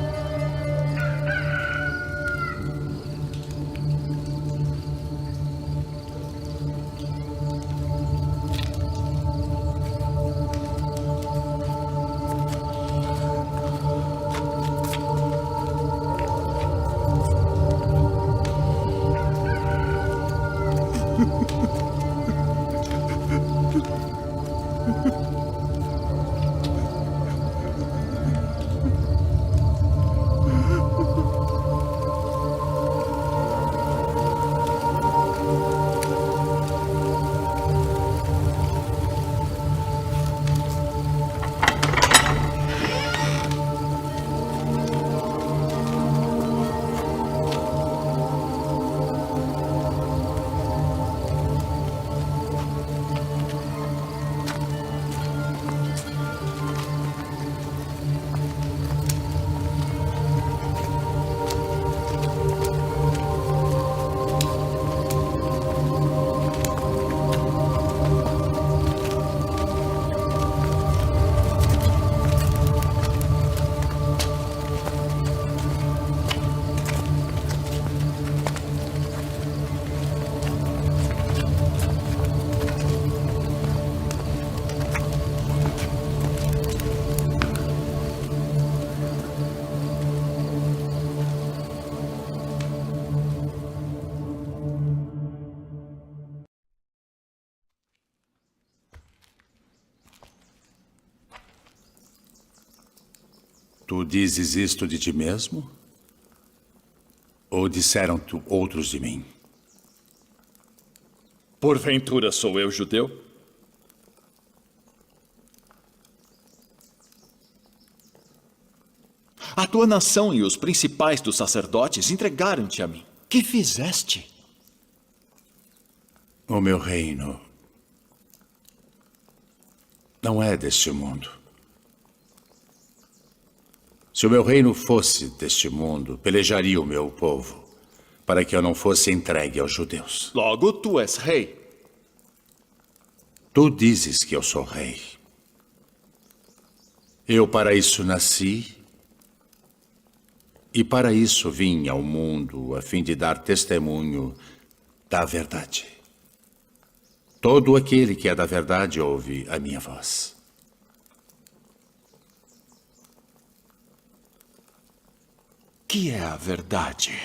S14: Tu dizes isto de ti mesmo? Ou disseram outros de mim?
S4: Porventura sou eu judeu? A tua nação e os principais dos sacerdotes entregaram-te a mim. Que fizeste?
S14: O meu reino não é deste mundo. Se o meu reino fosse deste mundo, pelejaria o meu povo para que eu não fosse entregue aos judeus.
S4: Logo, tu és rei.
S14: Tu dizes que eu sou rei. Eu para isso nasci e para isso vim ao mundo, a fim de dar testemunho da verdade. Todo aquele que é da verdade ouve a minha voz.
S4: Que é a verdade?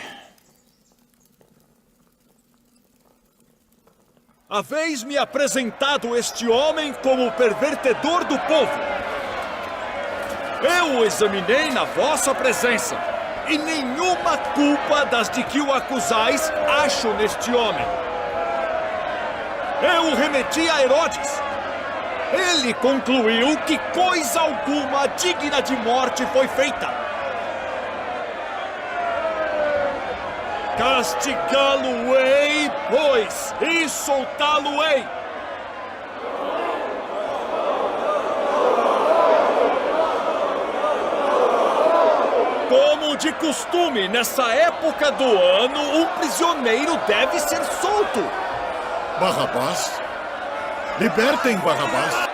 S4: Haveis-me apresentado este homem como o pervertedor do povo. Eu o examinei na vossa presença, e nenhuma culpa das de que o acusais acho neste homem. Eu o remeti a Herodes. Ele concluiu que coisa alguma digna de morte foi feita. Castigá-lo-ei, pois, e soltá-lo-ei. Como de costume, nessa época do ano, um prisioneiro deve ser solto.
S19: Barrabás? Libertem Barrabás.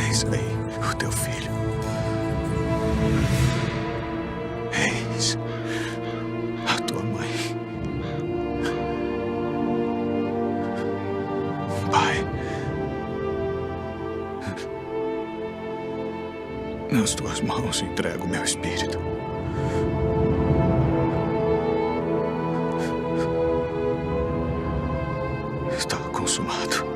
S11: Eis aí o teu filho. Eis a tua mãe. Pai, nas tuas mãos entrego o meu espírito. Está consumado.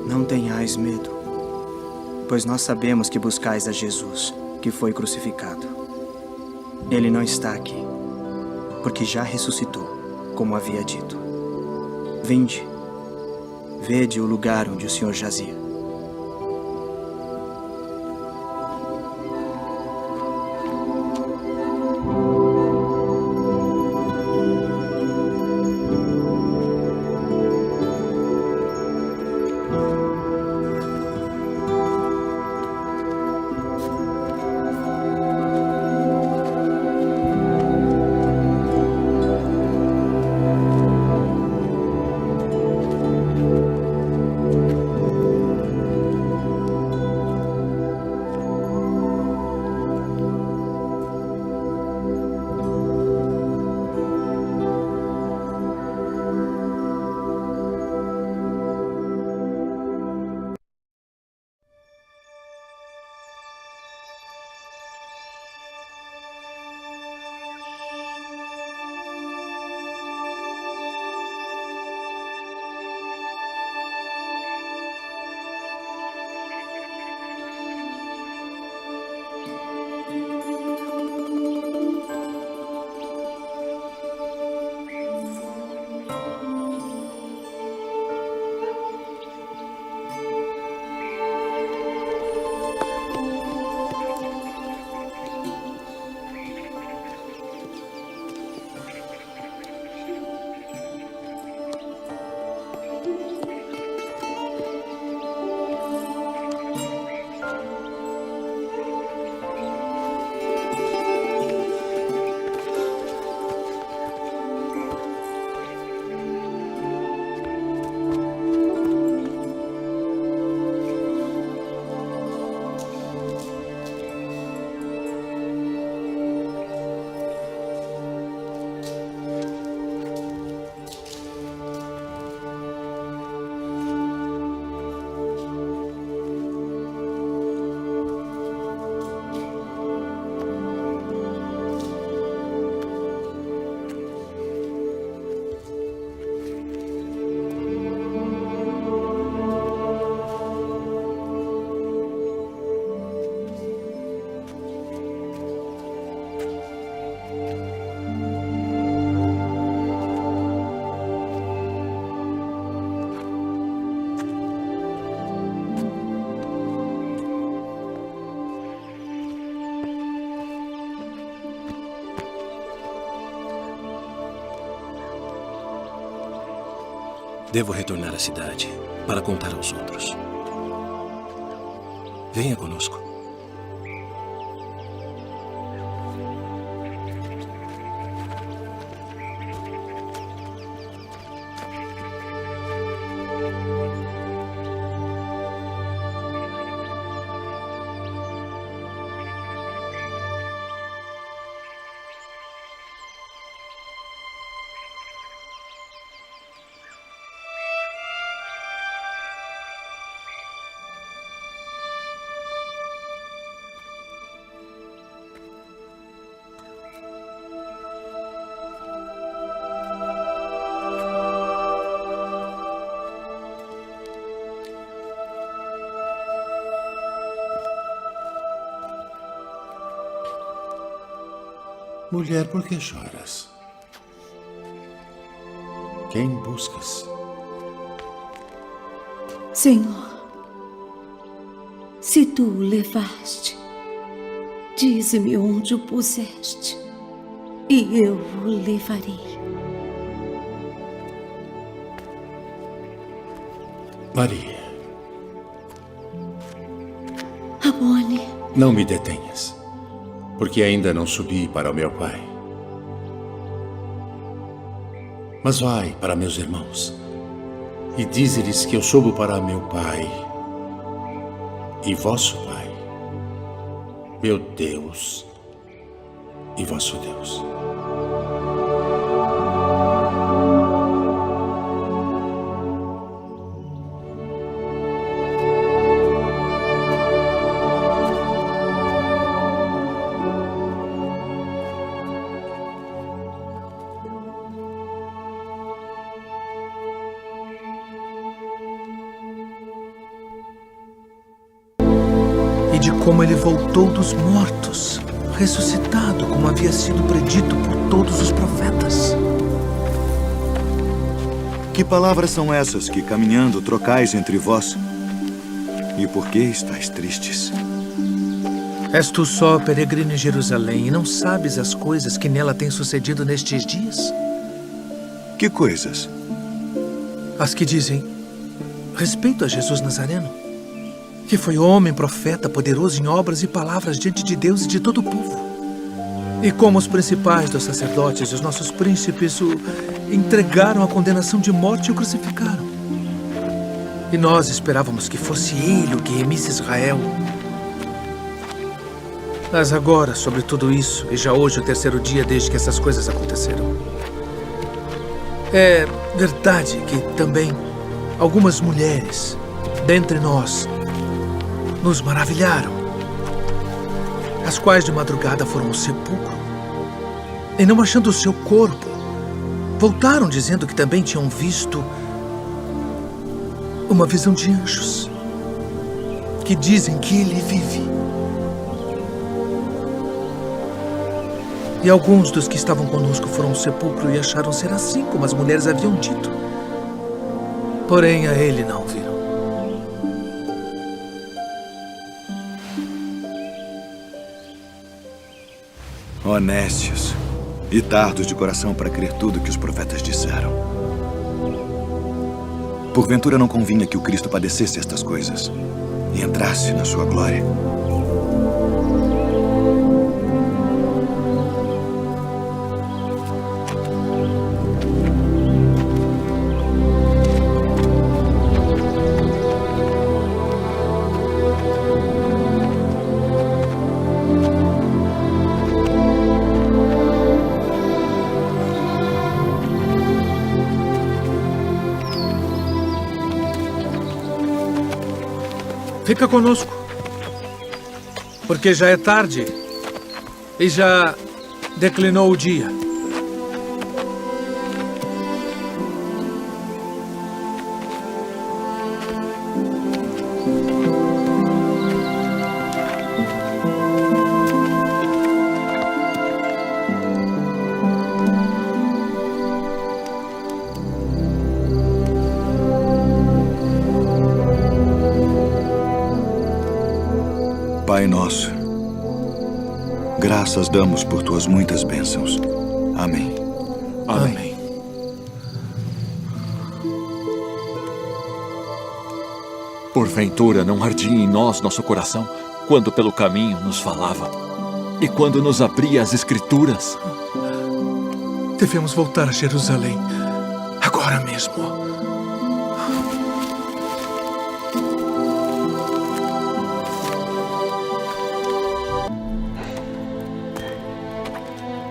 S5: Não tenhais medo, pois nós sabemos que buscais a Jesus, que foi crucificado. Ele não está aqui, porque já ressuscitou, como havia dito. Vinde, vede o lugar onde o Senhor jazia.
S21: Devo retornar à cidade para contar aos outros. Venha conosco.
S6: Mulher, por que choras? Quem buscas?
S22: Senhor, se tu o levaste, dize-me onde o puseste, e eu o levarei.
S6: Maria.
S22: Rabboni.
S6: Não me detenhas, porque ainda não subi para o meu Pai. Mas vai para meus irmãos e dize-lhes que eu subo para meu Pai e vosso Pai, meu Deus e vosso Deus.
S10: De como ele voltou dos mortos, ressuscitado, como havia sido predito por todos os profetas.
S16: Que palavras são essas que, caminhando, trocais entre vós? E por que estáis tristes?
S10: És tu só, peregrino em Jerusalém, e não sabes as coisas que nela têm sucedido nestes dias?
S16: Que coisas?
S10: As que dizem respeito a Jesus Nazareno, que foi homem, profeta, poderoso em obras e palavras diante de Deus e de todo o povo. E como os principais dos sacerdotes e os nossos príncipes o entregaram à condenação de morte e o crucificaram. E nós esperávamos que fosse ele o que remisse Israel. Mas agora, sobre tudo isso, e já hoje o terceiro dia desde que essas coisas aconteceram, é verdade que também algumas mulheres dentre nós nos maravilharam, as quais de madrugada foram ao sepulcro e, não achando o seu corpo, voltaram dizendo que também tinham visto uma visão de anjos que dizem que ele vive. E alguns dos que estavam conosco foram ao sepulcro e acharam ser assim como as mulheres haviam dito. Porém, a ele não viram.
S16: Honestos e tardos de coração para crer tudo que os profetas disseram. Porventura não convinha que o Cristo padecesse estas coisas e entrasse na sua glória?
S10: Fica conosco, porque já é tarde e já declinou o dia.
S16: Pai nosso, graças damos por tuas muitas bênçãos. Amém.
S10: Amém.
S1: Porventura não ardia em nós nosso coração quando pelo caminho nos falava e quando nos abria as Escrituras?
S10: Devemos voltar a Jerusalém agora mesmo.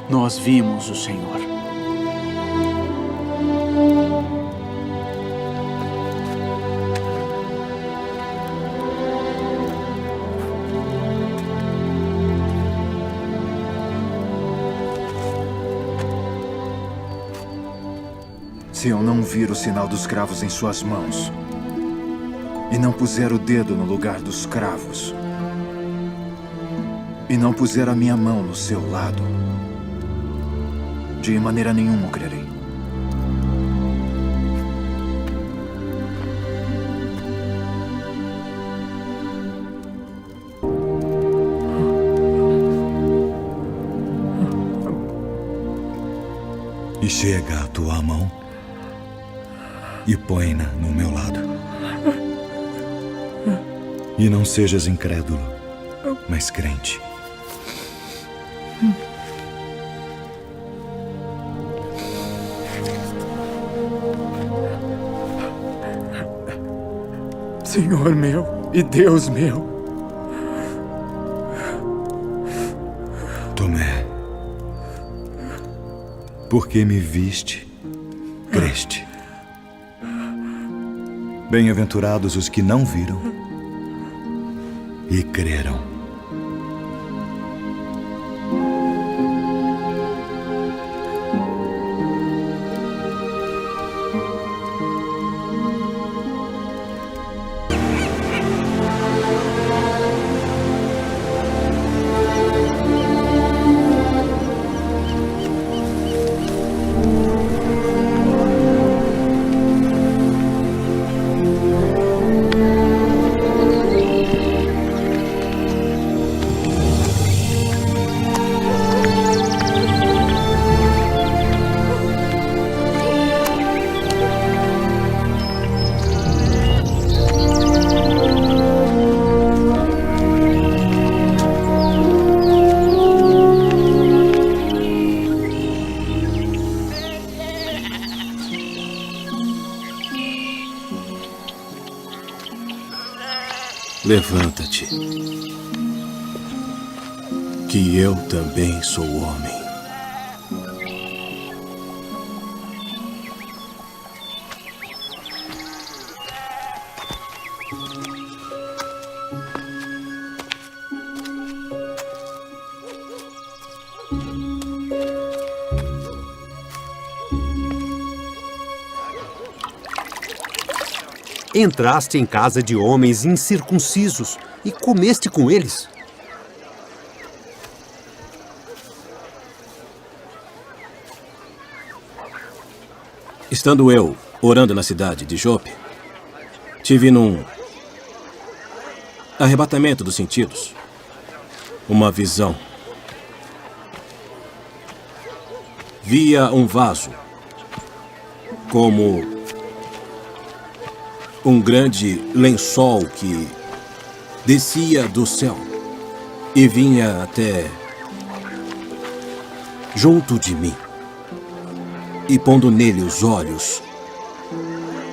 S2: Nós vimos o Senhor.
S7: Se eu não vir o sinal dos cravos em suas mãos e não puser o dedo no lugar dos cravos e não puser a minha mão no seu lado, de maneira nenhuma o crerei.
S16: E chega a tua mão e põe-na no meu lado. E não sejas incrédulo, mas crente.
S10: Senhor meu e Deus meu.
S16: Tomé, porque me viste, creste. Bem-aventurados os que não viram e creram.
S21: Levanta-te, que eu também sou homem.
S23: Entraste em casa de homens incircuncisos e comeste com eles.
S21: Estando eu orando na cidade de Jope, tive num arrebatamento dos sentidos uma visão. Via um vaso como um grande lençol que descia do céu e vinha até junto de mim. E pondo nele os olhos,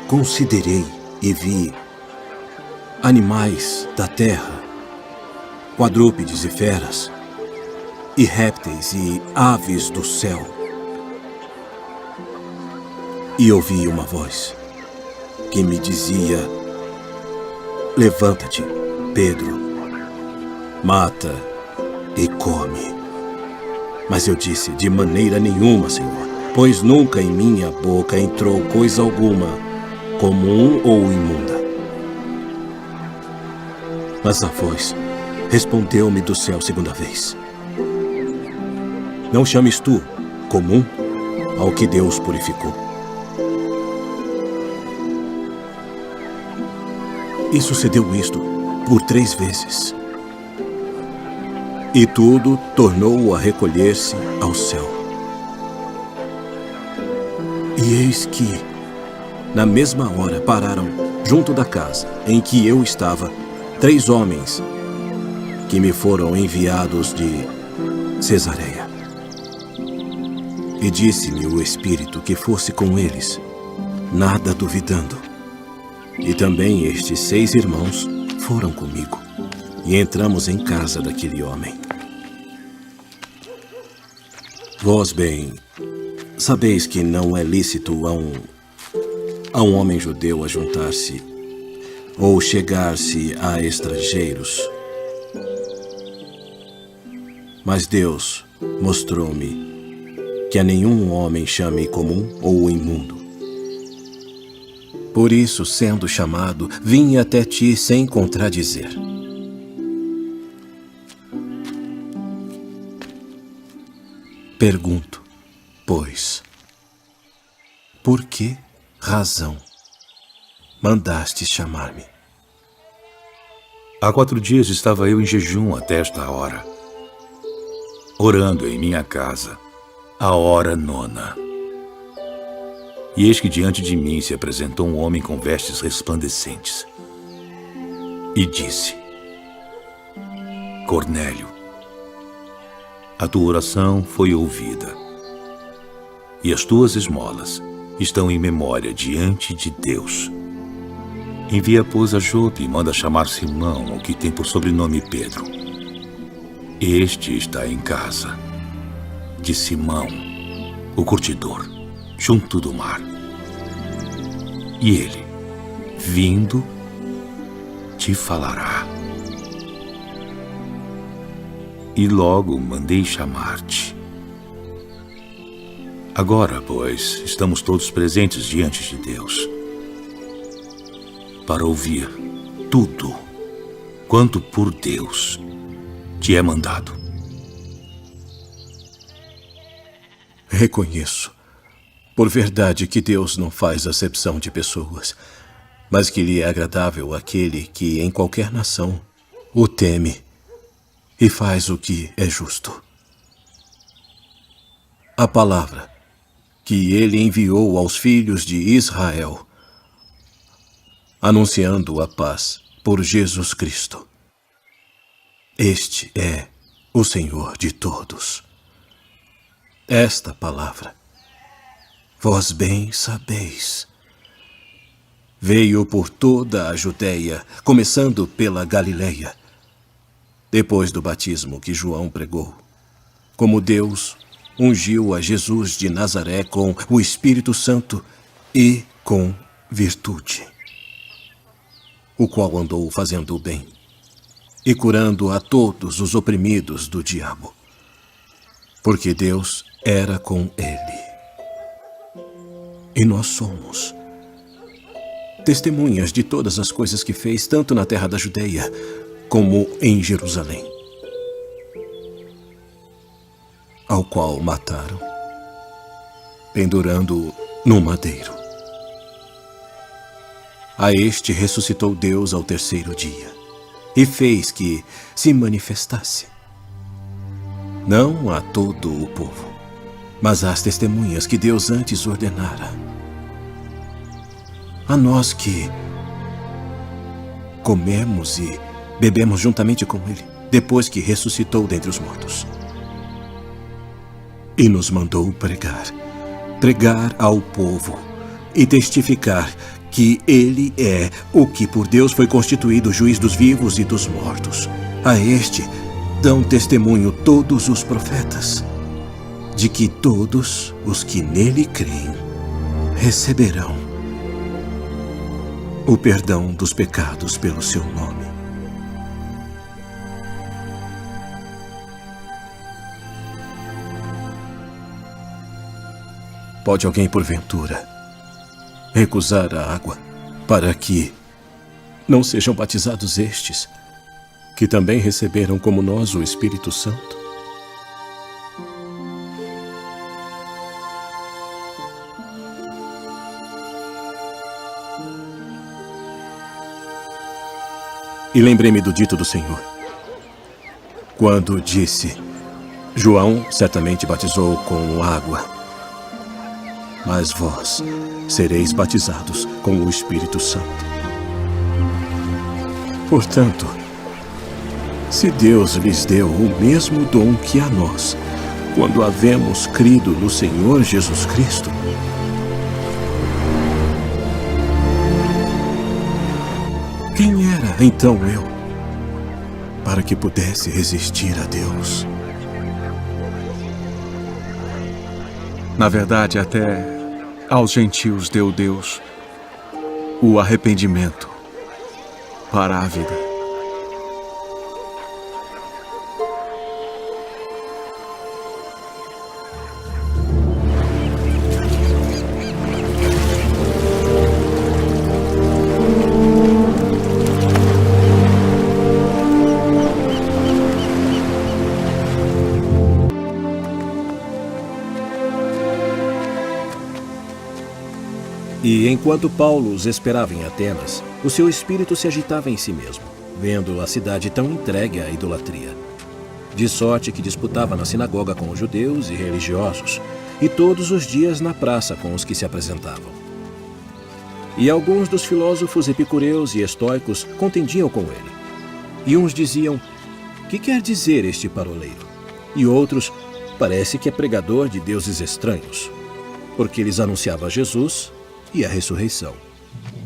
S21: considerei e vi animais da terra, quadrúpedes e feras, e répteis e aves do céu. E ouvi uma voz que me dizia: levanta-te, Pedro, mata e come. Mas eu disse: de maneira nenhuma, Senhor, pois nunca em minha boca entrou coisa alguma, comum ou imunda. Mas a voz respondeu-me do céu segunda vez: não chames tu comum ao que Deus purificou. E sucedeu isto por 3 vezes. E tudo tornou a recolher-se ao céu. E eis que, na mesma hora, pararam junto da casa em que eu estava, 3 homens que me foram enviados de Cesareia. E disse-me o Espírito que fosse com eles, nada duvidando. E também estes 6 irmãos foram comigo, e entramos em casa daquele homem. Vós bem sabeis que não é lícito a um homem judeu ajuntar-se ou chegar-se a estrangeiros. Mas Deus mostrou-me que a nenhum homem chame comum ou imundo. Por isso, sendo chamado, vim até ti sem contradizer. Pergunto, pois, por que razão mandaste chamar-me?
S3: Há 4 dias estava eu em jejum até esta hora, orando em minha casa, a hora 9. E eis que diante de mim se apresentou um homem com vestes resplandecentes. E disse: Cornélio, a tua oração foi ouvida, e as tuas esmolas estão em memória diante de Deus. Envia, pois, a Jope e manda chamar Simão, o que tem por sobrenome Pedro. Este está em casa de Simão, o curtidor, junto do mar. E ele, vindo, te falará. E logo mandei chamar-te. Agora, pois, estamos todos presentes diante de Deus, para ouvir tudo quanto por Deus te é mandado.
S21: Reconheço, por verdade, que Deus não faz acepção de pessoas, mas que lhe é agradável aquele que em qualquer nação o teme e faz o que é justo. A palavra que ele enviou aos filhos de Israel, anunciando a paz por Jesus Cristo. Este é o Senhor de todos. Esta palavra, vós bem sabeis, veio por toda a Judeia, começando pela Galileia, depois do batismo que João pregou, como Deus ungiu a Jesus de Nazaré com o Espírito Santo e com virtude, o qual andou fazendo o bem e curando a todos os oprimidos do diabo, porque Deus era com ele. E nós somos testemunhas de todas as coisas que fez, tanto na terra da Judeia como em Jerusalém, ao qual mataram, pendurando-o no madeiro. A este ressuscitou Deus ao 3º dia e fez que se manifestasse, não a todo o povo, mas às testemunhas que Deus antes ordenara, a nós que comemos e bebemos juntamente com ele, depois que ressuscitou dentre os mortos. E nos mandou pregar ao povo e testificar que ele é o que por Deus foi constituído juiz dos vivos e dos mortos. A este dão testemunho todos os profetas, de que todos os que nele creem receberão o perdão dos pecados pelo seu nome. Pode alguém, porventura, recusar a água para que não sejam batizados estes, que também receberam como nós o Espírito Santo? E lembrei-me do dito do Senhor, quando disse: João certamente batizou com água, mas vós sereis batizados com o Espírito Santo. Portanto, se Deus lhes deu o mesmo dom que a nós, quando havemos crido no Senhor Jesus Cristo, quem era então eu para que pudesse resistir a Deus?
S2: Na verdade, até aos gentios deu Deus o arrependimento para a vida.
S12: E enquanto Paulo os esperava em Atenas, o seu espírito se agitava em si mesmo, vendo a cidade tão entregue à idolatria. De sorte que disputava na sinagoga com os judeus e religiosos, e todos os dias na praça com os que se apresentavam. E alguns dos filósofos epicureus e estoicos contendiam com ele. E uns diziam: "Que quer dizer este paroleiro?" E outros: "Parece que é pregador de deuses estranhos", porque lhes anunciava Jesus e a ressurreição.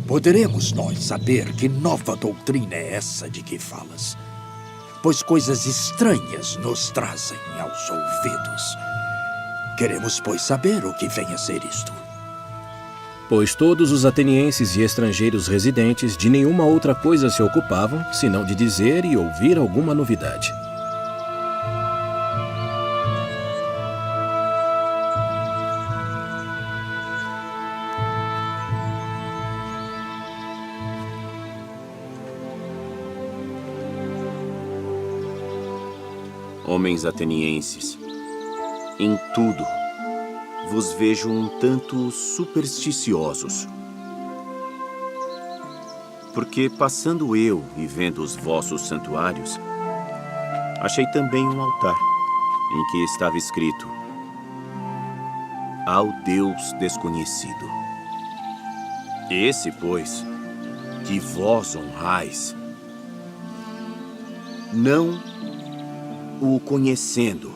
S13: Poderemos nós saber que nova doutrina é essa de que falas? Pois coisas estranhas nos trazem aos ouvidos. Queremos, pois, saber o que vem a ser isto.
S12: Pois todos os atenienses e estrangeiros residentes de nenhuma outra coisa se ocupavam, senão de dizer e ouvir alguma novidade.
S15: Homens atenienses, em tudo vos vejo um tanto supersticiosos. Porque passando eu e vendo os vossos santuários, achei também um altar, em que estava escrito: "Ao Deus desconhecido". Esse, pois, que vós honrais, não o conhecendo,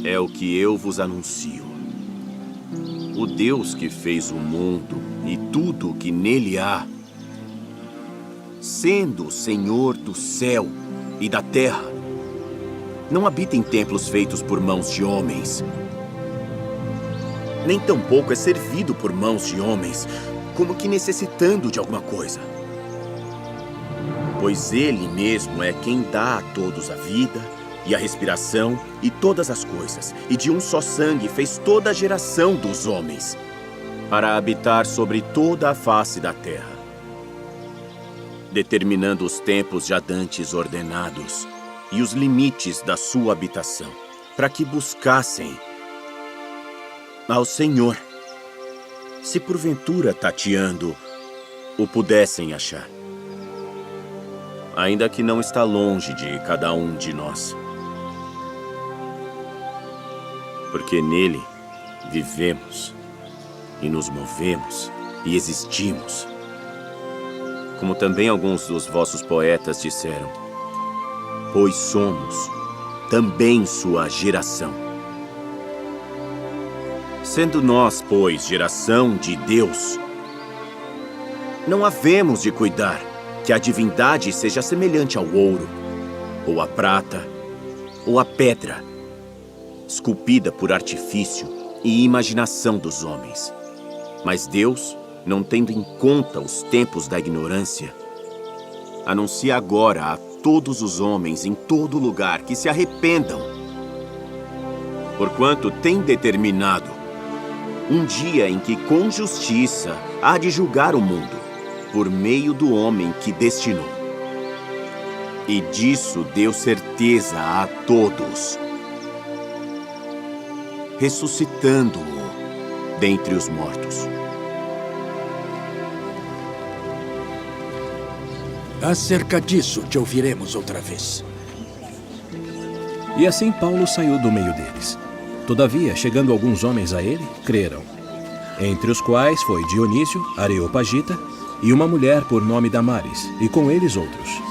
S15: é o que eu vos anuncio. O Deus que fez o mundo e tudo o que nele há, sendo o Senhor do céu e da terra, não habita em templos feitos por mãos de homens, nem tampouco é servido por mãos de homens, como que necessitando de alguma coisa. Pois ele mesmo é quem dá a todos a vida e a respiração e todas as coisas, e de um só sangue fez toda a geração dos homens, para habitar sobre toda a face da terra, determinando os tempos já dantes ordenados e os limites da sua habitação, para que buscassem ao Senhor, se porventura tateando o pudessem achar. Ainda que não está longe de cada um de nós. Porque nele vivemos e nos movemos e existimos. Como também alguns dos vossos poetas disseram, pois somos também sua geração. Sendo nós, pois, geração de Deus, não havemos de cuidar que a divindade seja semelhante ao ouro, ou à prata, ou à pedra, esculpida por artifício e imaginação dos homens. Mas Deus, não tendo em conta os tempos da ignorância, anuncia agora a todos os homens em todo lugar que se arrependam, porquanto tem determinado um dia em que com justiça há de julgar o mundo, por meio do homem que destinou. E disso deu certeza a todos, ressuscitando-o dentre os mortos.
S13: Acerca disso te ouviremos outra vez.
S12: E assim Paulo saiu do meio deles. Todavia, chegando alguns homens a ele, creram, entre os quais foi Dionísio, Areopagita, e uma mulher por nome Damares, e com eles outros.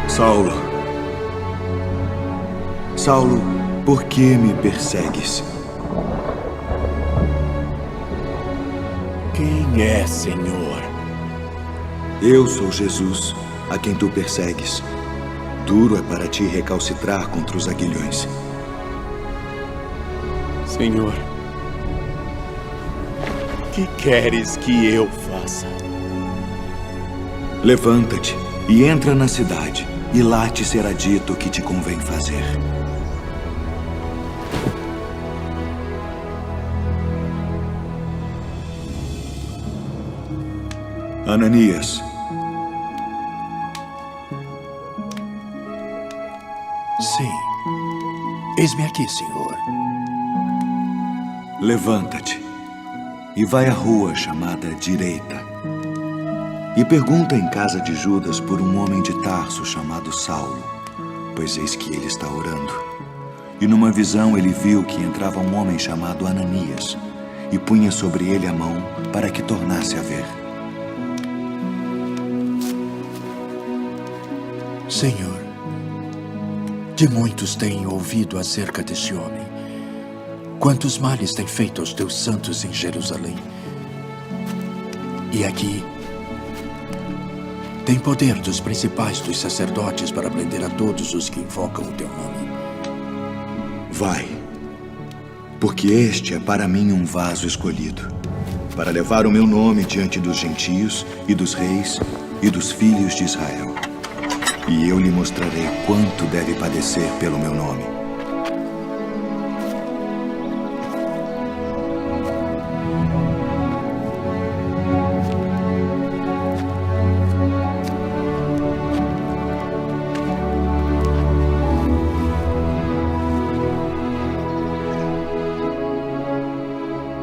S1: Saulo, Saulo, por que me persegues?
S13: Quem é, Senhor?
S1: Eu sou Jesus, a quem tu persegues. Duro é para ti recalcitrar contra os aguilhões.
S13: Senhor, que queres que eu faça?
S1: Levanta-te e entra na cidade, e lá te será dito o que te convém fazer. Ananias.
S13: Sim. Eis-me aqui, Senhor.
S1: Levanta-te e vai à rua chamada Direita. E pergunta em casa de Judas por um homem de Tarso chamado Saulo, pois eis que ele está orando. E numa visão ele viu que entrava um homem chamado Ananias, e punha sobre ele a mão para que tornasse a ver.
S13: Senhor, de muitos tenho ouvido acerca deste homem. Quantos males tem feito aos teus santos em Jerusalém. E aqui tem poder dos principais dos sacerdotes para prender a todos os que invocam o teu nome.
S1: Vai, porque este é para mim um vaso escolhido, para levar o meu nome diante dos gentios e dos reis e dos filhos de Israel. E eu lhe mostrarei quanto deve padecer pelo meu nome.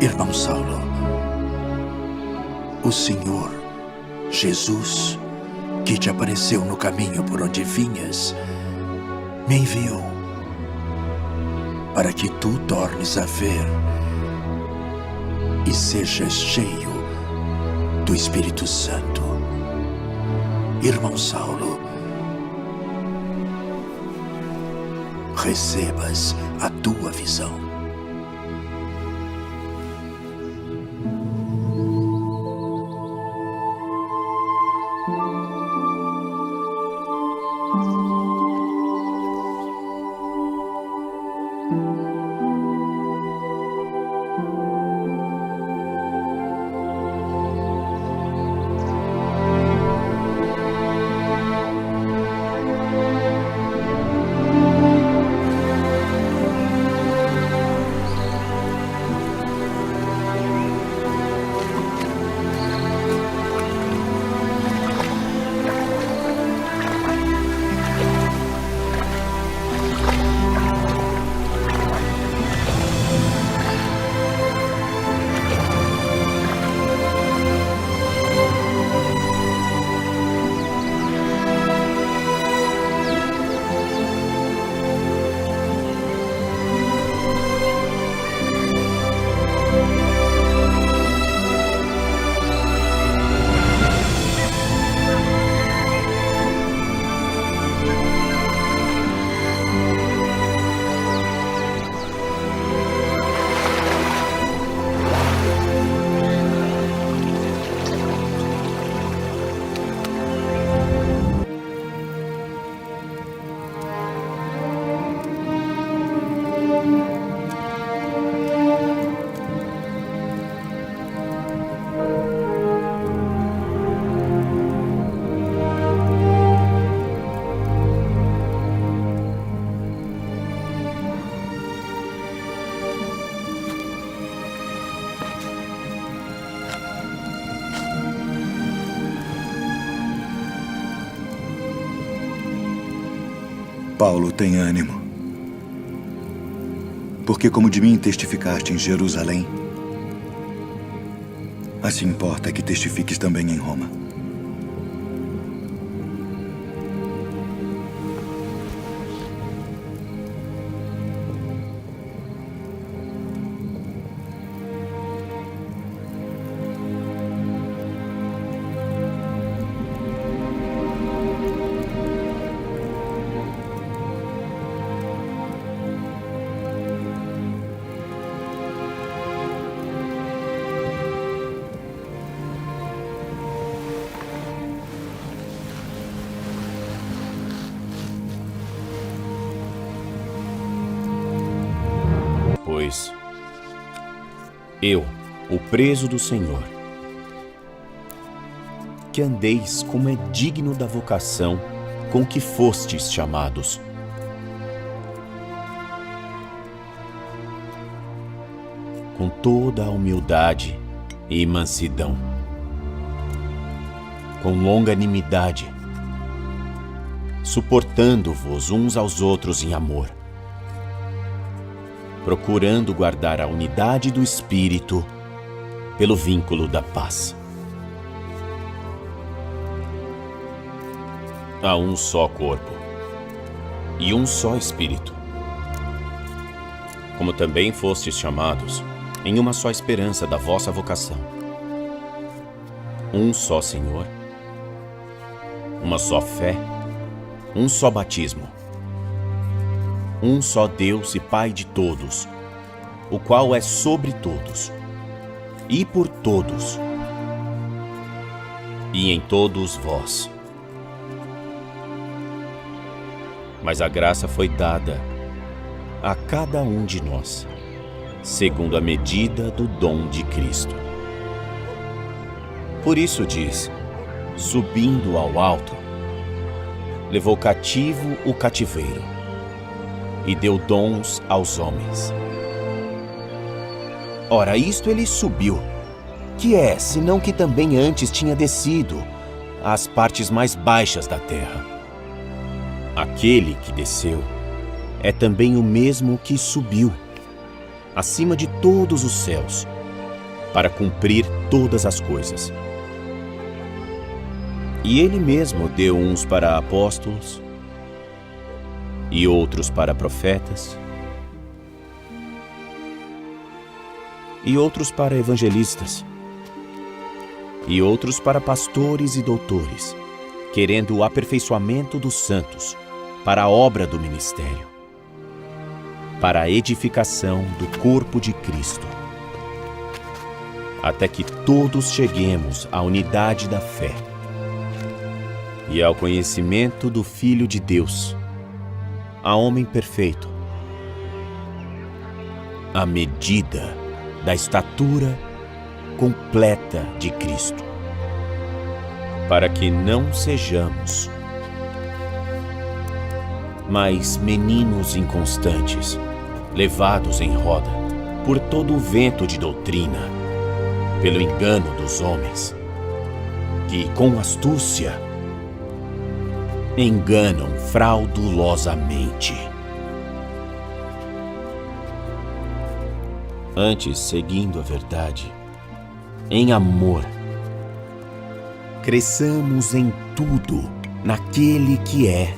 S13: Irmão Saulo, o Senhor Jesus, que te apareceu no caminho por onde vinhas, me enviou para que tu tornes a ver e sejas cheio do Espírito Santo. Irmão Saulo, recebas a tua visão.
S11: Paulo, tem ânimo. Porque como de mim testificaste em Jerusalém, assim importa que testifiques também em Roma.
S15: Pois eu, o preso do Senhor, que andeis como é digno da vocação com que fostes chamados. Com toda a humildade e mansidão, com longanimidade, suportando-vos uns aos outros em amor, procurando guardar a unidade do Espírito pelo vínculo da paz. Há um só corpo e um só Espírito, como também fostes chamados em uma só esperança da vossa vocação. Um só Senhor, uma só fé, um só batismo, um só Deus e Pai de todos, o qual é sobre todos, e por todos, e em todos vós. Mas a graça foi dada a cada um de nós, segundo a medida do dom de Cristo. Por isso diz, subindo ao alto, levou cativo o cativeiro e deu dons aos homens. Ora, isto ele subiu, que é, senão que também antes tinha descido às partes mais baixas da terra. Aquele que desceu é também o mesmo que subiu acima de todos os céus, para cumprir todas as coisas. E ele mesmo deu uns para apóstolos, e outros para profetas, e outros para evangelistas, e outros para pastores e doutores, querendo o aperfeiçoamento dos santos, para a obra do ministério, para a edificação do corpo de Cristo, até que todos cheguemos à unidade da fé e ao conhecimento do Filho de Deus, a homem perfeito, à medida da estatura completa de Cristo, para que não sejamos mais meninos inconstantes, levados em roda por todo o vento de doutrina, pelo engano dos homens, que com astúcia enganam fraudulosamente. Antes, seguindo a verdade, em amor, cresçamos em tudo naquele que é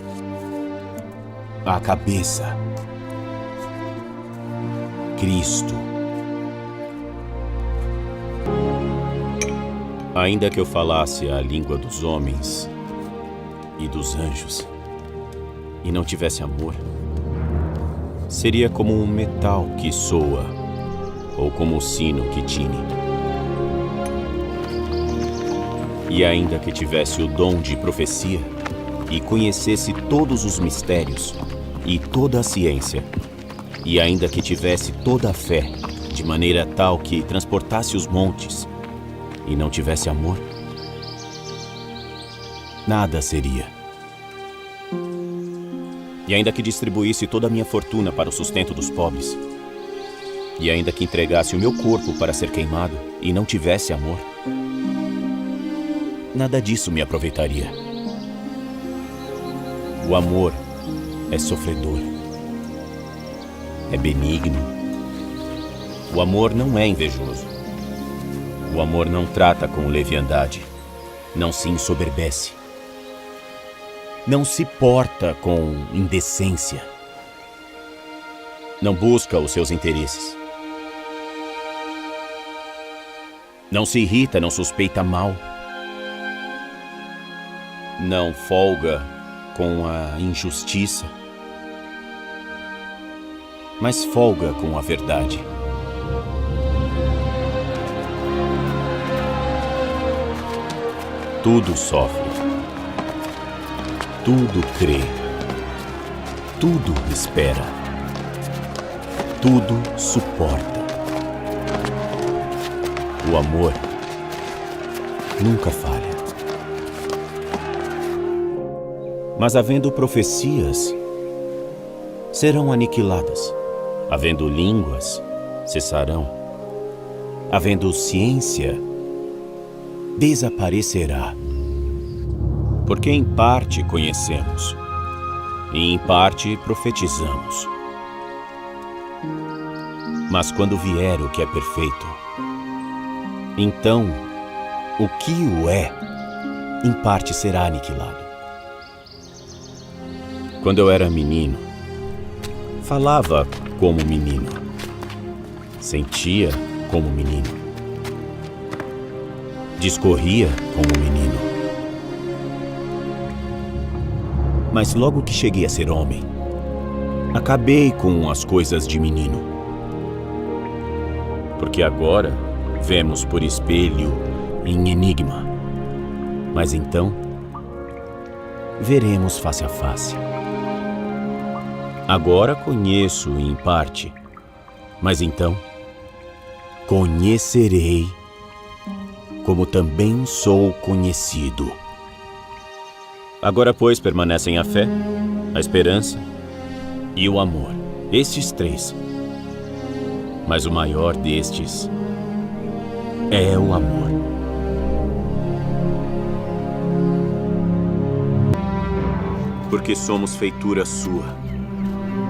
S15: a cabeça, Cristo. Ainda que eu falasse a língua dos homens e dos anjos, e não tivesse amor, seria como um metal que soa, ou como o sino que tine. E ainda que tivesse o dom de profecia, e conhecesse todos os mistérios, e toda a ciência, e ainda que tivesse toda a fé, de maneira tal que transportasse os montes, e não tivesse amor, nada seria. E ainda que distribuísse toda a minha fortuna para o sustento dos pobres, e ainda que entregasse o meu corpo para ser queimado, e não tivesse amor, nada disso me aproveitaria. O amor
S8: é sofredor, é benigno. O amor não é invejoso. O amor não trata com leviandade, não se ensoberbece, não se porta com indecência, não busca os seus interesses, não se irrita, não suspeita mal, não folga com a injustiça, mas folga com a verdade. Tudo sofre, tudo crê, tudo espera, tudo suporta. O amor nunca falha. Mas havendo profecias, serão aniquiladas. Havendo línguas, cessarão. Havendo ciência, desaparecerá. Porque em parte conhecemos, e em parte profetizamos. Mas quando vier o que é perfeito, então o que o é, em parte será aniquilado. Quando eu era menino, falava como menino, sentia como menino, discorria como menino. Mas logo que cheguei a ser homem, acabei com as coisas de menino. Porque agora vemos por espelho em enigma, mas então veremos face a face. Agora conheço em parte, mas então conhecerei como também sou conhecido. Agora, pois, permanecem a fé, a esperança e o amor, estes três. Mas o maior destes é o amor. Porque somos feitura sua,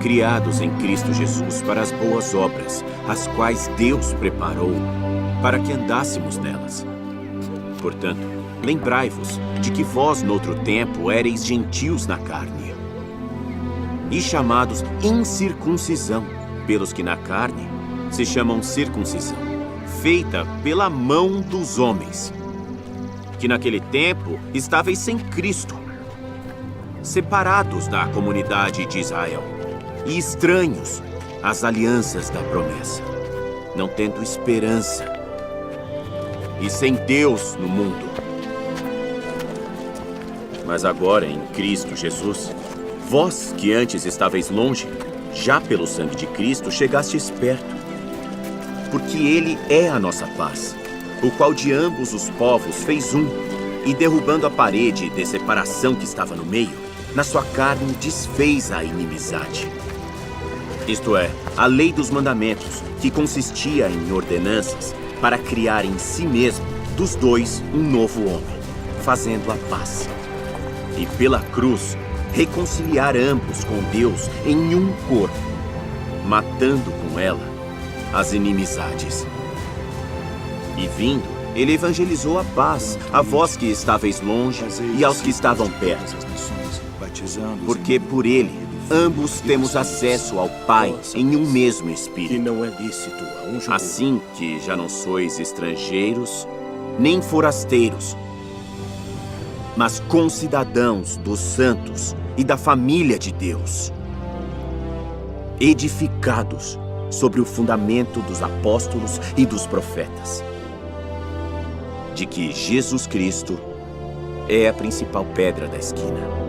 S8: criados em Cristo Jesus para as boas obras, as quais Deus preparou para que andássemos nelas. Portanto, lembrai-vos de que vós, noutro tempo, éreis gentios na carne, e chamados incircuncisão, pelos que na carne se chamam circuncisão, feita pela mão dos homens, que naquele tempo estáveis sem Cristo, separados da comunidade de Israel, e estranhos às alianças da promessa, não tendo esperança, e sem Deus no mundo. Mas agora, em Cristo Jesus, vós que antes estáveis longe, já pelo sangue de Cristo chegastes perto, porque Ele é a nossa paz, o qual de ambos os povos fez um, e derrubando a parede de separação que estava no meio, na sua carne desfez a inimizade. Isto é, a lei dos mandamentos, que consistia em ordenanças, para criar em si mesmo, dos dois, um novo homem, fazendo a paz. E pela cruz, reconciliar ambos com Deus em um corpo, matando com ela as inimizades. E vindo, ele evangelizou a paz, a vós que estáveis longe e aos que estavam perto. Porque por ele, ambos temos acesso ao Pai em um mesmo Espírito.
S15: Que não é lícito a um judeu.
S8: Assim que já não sois estrangeiros, nem forasteiros, mas concidadãos dos santos e da família de Deus, edificados sobre o fundamento dos apóstolos e dos profetas, de que Jesus Cristo é a principal pedra da esquina,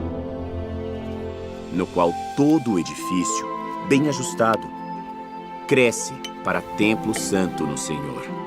S8: no qual todo o edifício, bem ajustado, cresce para templo santo no Senhor.